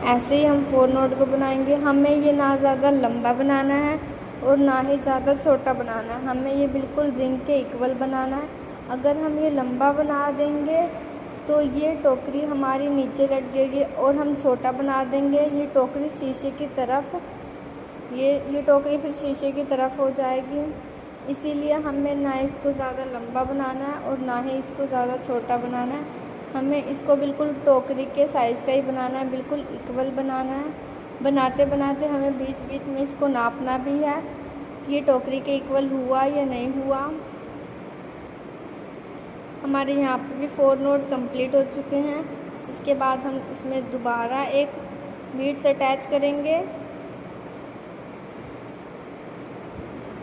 ऐसे ही हम 4 नोट को बनाएंगे। हमें ये ना ज़्यादा लंबा बनाना है और ना ही ज़्यादा छोटा बनाना है, हमें ये बिल्कुल रिंग के इक्वल बनाना है। अगर हम ये लंबा बना देंगे तो ये टोकरी हमारी नीचे लटकेगी और हम छोटा बना देंगे ये टोकरी शीशे की तरफ, ये टोकरी फिर शीशे की तरफ हो जाएगी। इसीलिए हमें ना इसको ज़्यादा लंबा बनाना है और ना ही इसको ज़्यादा छोटा बनाना है। हमें इसको बिल्कुल टोकरी के साइज़ का ही बनाना है, बिल्कुल इक्वल बनाना है। बनाते बनाते हमें बीच बीच में इसको नापना भी है कि ये टोकरी के इक्वल हुआ या नहीं हुआ। हमारे यहाँ पे भी 4 नोट कंप्लीट हो चुके हैं। इसके बाद हम इसमें दोबारा एक बीड्स अटैच करेंगे।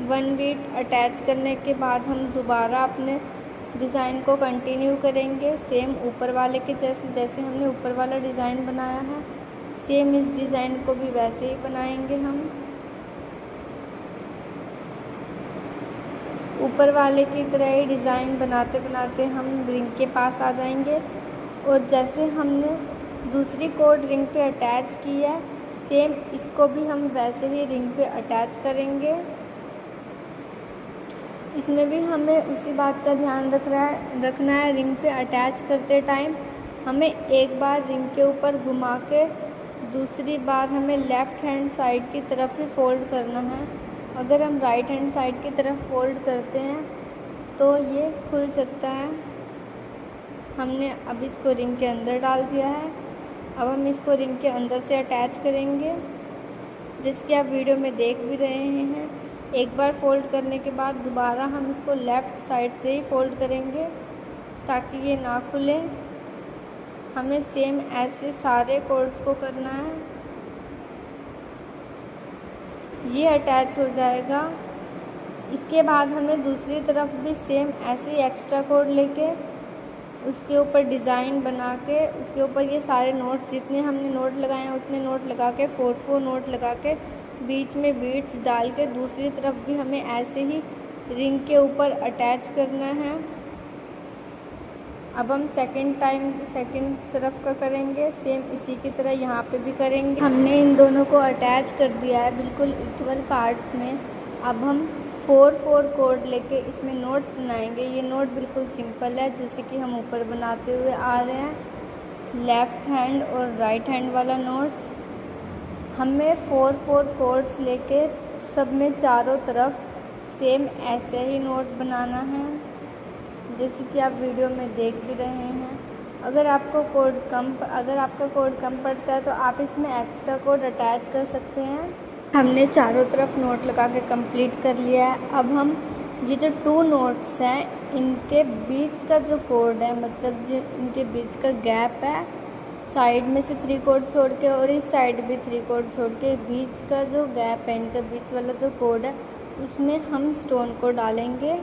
1 बीड अटैच करने के बाद हम दोबारा अपने डिज़ाइन को कंटिन्यू करेंगे सेम ऊपर वाले के जैसे हमने ऊपर वाला डिज़ाइन बनाया है सेम इस डिज़ाइन को भी वैसे ही बनाएंगे हम। ऊपर वाले की तरह ही डिज़ाइन बनाते बनाते हम रिंग के पास आ जाएंगे और जैसे हमने दूसरी कोड रिंग पे अटैच की है सेम इसको भी हम वैसे ही रिंग पे अटैच करेंगे। इसमें भी हमें उसी बात का ध्यान रखना है। रिंग पे अटैच करते टाइम हमें एक बार रिंग के ऊपर घुमा के दूसरी बार हमें लेफ़्ट हैंड साइड की तरफ ही फ़ोल्ड करना है। अगर हम राइट हैंड साइड की तरफ फ़ोल्ड करते हैं तो ये खुल सकता है। हमने अब इसको रिंग के अंदर डाल दिया है। अब हम इसको रिंग के अंदर से अटैच करेंगे, जिसकी आप वीडियो में देख भी रहे हैं। एक बार फ़ोल्ड करने के बाद दोबारा हम इसको लेफ़्ट साइड से ही फ़ोल्ड करेंगे ताकि ये ना खुले। हमें सेम ऐसे सारे कॉर्ड्स को करना है। ये अटैच हो जाएगा। इसके बाद हमें दूसरी तरफ भी सेम ऐसे ही एक्स्ट्रा कॉर्ड लेके उसके ऊपर डिज़ाइन बना के उसके ऊपर ये सारे नोट, जितने हमने नोट लगाए हैं उतने नोट लगा के 4 नोट लगा के बीच में बीड्स डाल के दूसरी तरफ भी हमें ऐसे ही रिंग के ऊपर अटैच करना है। अब हम सेकंड तरफ का करेंगे। सेम इसी की तरह यहाँ पे भी करेंगे। हमने इन दोनों को अटैच कर दिया है बिल्कुल इक्वल पार्ट्स में। अब हम 4 कॉर्ड लेके इसमें नोट्स बनाएंगे। ये नोट बिल्कुल सिंपल है, जैसे कि हम ऊपर बनाते हुए आ रहे हैं। लेफ़्ट हैंड और राइट हैंड वाला नोट्स हमें 4 कॉर्ड्स लेके सब में चारों तरफ सेम ऐसे ही नोट बनाना है, जैसे कि आप वीडियो में देख भी रहे हैं। अगर आपका कोड कम पड़ता है तो आप इसमें एक्स्ट्रा कोड अटैच कर सकते हैं। हमने चारों तरफ नोट लगा के कंप्लीट कर लिया है। अब हम ये जो 2 नोट्स हैं इनके बीच का जो कोड है, मतलब जो इनके बीच का गैप है, साइड में से 3 कोड छोड़ के और इस साइड भी 3 कोड छोड़ के बीच का जो गैप है, इनका बीच वाला जो कोड है, उसमें हम स्टोन को डालेंगे।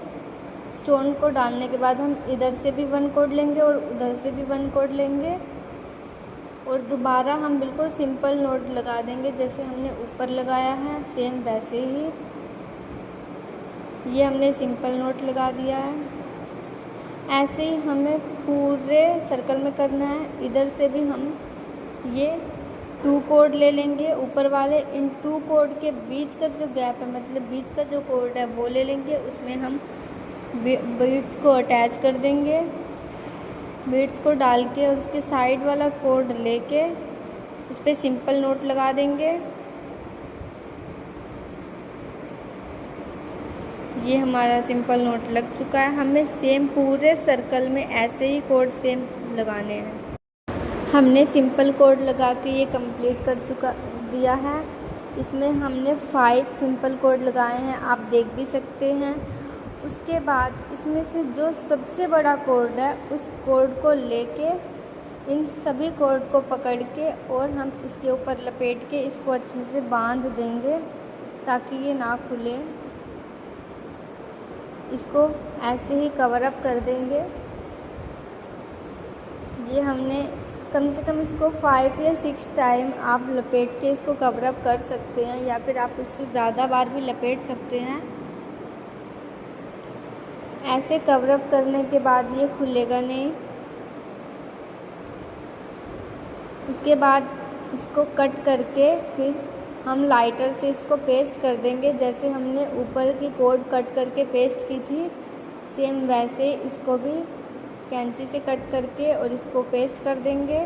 स्टोन को डालने के बाद हम इधर से भी 1 कोड लेंगे और उधर से भी 1 कोड लेंगे और दोबारा हम बिल्कुल सिंपल नोट लगा देंगे जैसे हमने ऊपर लगाया है, सेम वैसे ही ये हमने सिंपल नोट लगा दिया है। ऐसे ही हमें पूरे सर्कल में करना है। इधर से भी हम ये 2 कोड ले लेंगे ऊपर वाले। इन 2 कोड के बीच का जो गैप है, मतलब बीच का जो कोड है वो ले लेंगे। उसमें हम बीड्स को अटैच कर देंगे। बीड्स को डाल के और उसके साइड वाला कोड लेके उस पर सिंपल नोट लगा देंगे। ये हमारा सिंपल नोट लग चुका है। हमें सेम पूरे सर्कल में ऐसे ही कोड सेम लगाने हैं। हमने सिंपल कोड लगा के ये कंप्लीट कर दिया है। इसमें हमने 5 सिंपल कोड लगाए हैं, आप देख भी सकते हैं। उसके बाद इसमें से जो सबसे बड़ा कोड है उस कोड को लेके इन सभी कोड को पकड़ के और हम इसके ऊपर लपेट के इसको अच्छे से बांध देंगे ताकि ये ना खुले। इसको ऐसे ही कवर अप कर देंगे। ये हमने कम से कम इसको 5 या 6 टाइम आप लपेट के इसको कवर अप कर सकते हैं, या फिर आप उससे ज़्यादा बार भी लपेट सकते हैं। ऐसे कवर अप करने के बाद ये खुलेगा नहीं। उसके बाद इसको कट करके फिर हम लाइटर से इसको पेस्ट कर देंगे, जैसे हमने ऊपर की कोड कट करके पेस्ट की थी, सेम वैसे इसको भी कैंची से कट करके और इसको पेस्ट कर देंगे।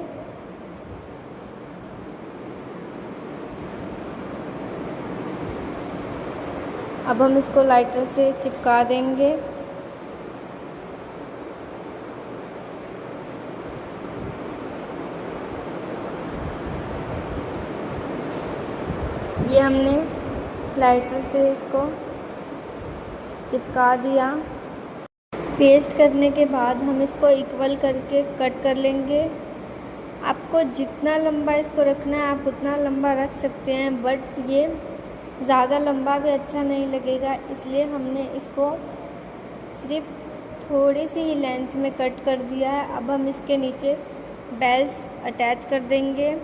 अब हम इसको लाइटर से चिपका देंगे। ये हमने लाइटर से इसको चिपका दिया। पेस्ट करने के बाद हम इसको इक्वल करके कट कर लेंगे। आपको जितना लंबा इसको रखना है आप उतना लंबा रख सकते हैं, बट ये ज़्यादा लंबा भी अच्छा नहीं लगेगा, इसलिए हमने इसको सिर्फ थोड़ी सी ही लेंथ में कट कर दिया है। अब हम इसके नीचे बेल्स अटैच कर देंगे।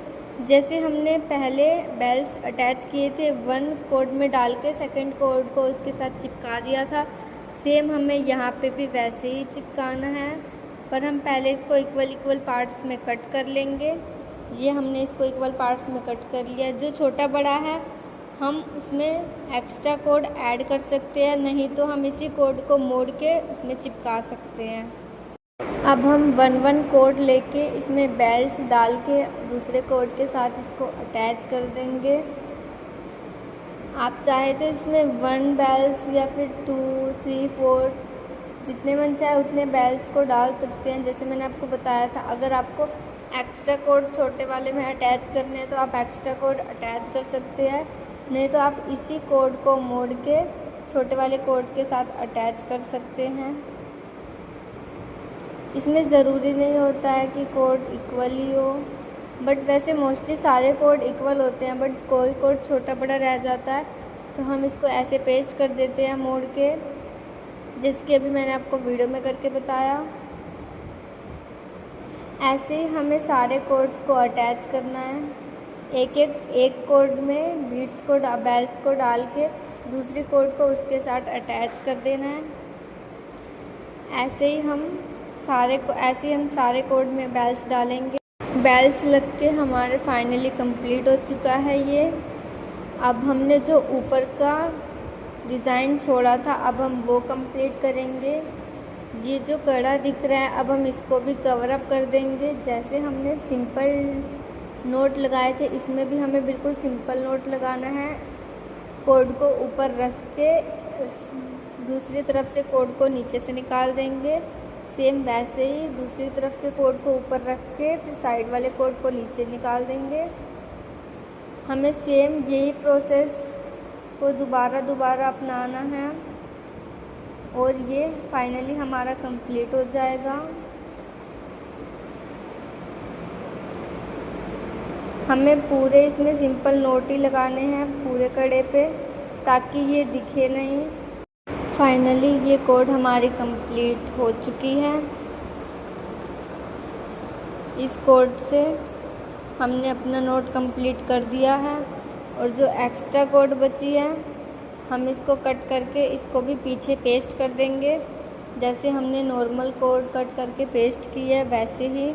जैसे हमने पहले बेल्स अटैच किए थे 1 कोड में डाल के, सेकेंड कोड को उसके साथ चिपका दिया था, सेम हमें यहाँ पे भी वैसे ही चिपकाना है, पर हम पहले इसको इक्वल पार्ट्स में कट कर लेंगे। ये हमने इसको इक्वल पार्ट्स में कट कर लिया। जो छोटा बड़ा है हम उसमें एक्स्ट्रा कोड ऐड कर सकते हैं, नहीं तो हम इसी कोड को मोड़ के उसमें चिपका सकते हैं। अब हम 1-1 कोड लेके इसमें बेल्ट्स डाल के दूसरे कोड के साथ इसको अटैच कर देंगे। आप चाहे तो इसमें 1 बेल्स या फिर 2, 3, 4 जितने मन चाहे उतने बेल्स को डाल सकते हैं। जैसे मैंने आपको बताया था, अगर आपको एक्स्ट्रा कोड छोटे वाले में अटैच करने हैं तो आप एक्स्ट्रा कोड अटैच कर सकते हैं, नहीं तो आप इसी कोड को मोड़ के छोटे वाले कोड के साथ अटैच कर सकते हैं। इसमें ज़रूरी नहीं होता है कि कोड इक्वल ही हो, बट वैसे मोस्टली सारे कोड इक्वल होते हैं, बट कोई कोड छोटा बड़ा रह जाता है तो हम इसको ऐसे पेस्ट कर देते हैं मोड़ के, जिसके अभी मैंने आपको वीडियो में करके बताया। ऐसे ही हमें सारे कोड्स को अटैच करना है। एक कोड में बीट्स को बेल्ट्स को डाल के दूसरी कोड को उसके साथ अटैच कर देना है। ऐसे ही हम सारे कोड में बेल्ट्स डालेंगे। बेल्ट्स लग के हमारे फाइनली कंप्लीट हो चुका है ये। अब हमने जो ऊपर का डिज़ाइन छोड़ा था अब हम वो कंप्लीट करेंगे। ये जो कड़ा दिख रहा है अब हम इसको भी कवर अप कर देंगे। जैसे हमने सिंपल नोट लगाए थे, इसमें भी हमें बिल्कुल सिंपल नोट लगाना है। कोड को ऊपर रख के दूसरी तरफ से कोड को नीचे से निकाल देंगे। सेम वैसे ही दूसरी तरफ के कोड को ऊपर रख के फिर साइड वाले कोड को नीचे निकाल देंगे। हमें सेम यही प्रोसेस को दोबारा अपनाना है और ये फाइनली हमारा कंप्लीट हो जाएगा। हमें पूरे इसमें सिंपल नोट ही लगाने हैं पूरे कड़े पे, ताकि ये दिखे नहीं। फाइनली ये कोड हमारी कंप्लीट हो चुकी है। इस कोड से हमने अपना नोट कंप्लीट कर दिया है और जो एक्स्ट्रा कोड बची है हम इसको कट करके इसको भी पीछे पेस्ट कर देंगे। जैसे हमने नॉर्मल कोड कट करके पेस्ट की है वैसे ही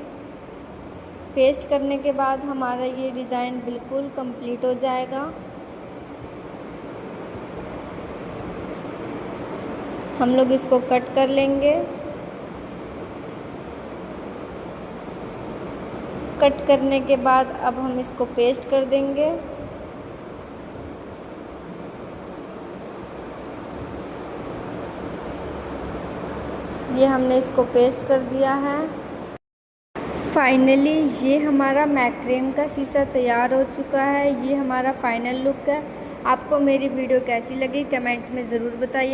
पेस्ट करने के बाद हमारा ये डिज़ाइन बिल्कुल कंप्लीट हो जाएगा। हम लोग इसको कट कर लेंगे। कट करने के बाद अब हम इसको पेस्ट कर देंगे। ये हमने इसको पेस्ट कर दिया है। फाइनली ये हमारा मैक्रेम का शीशा तैयार हो चुका है। ये हमारा फाइनल लुक है। आपको मेरी वीडियो कैसी लगी कमेंट में ज़रूर बताइए।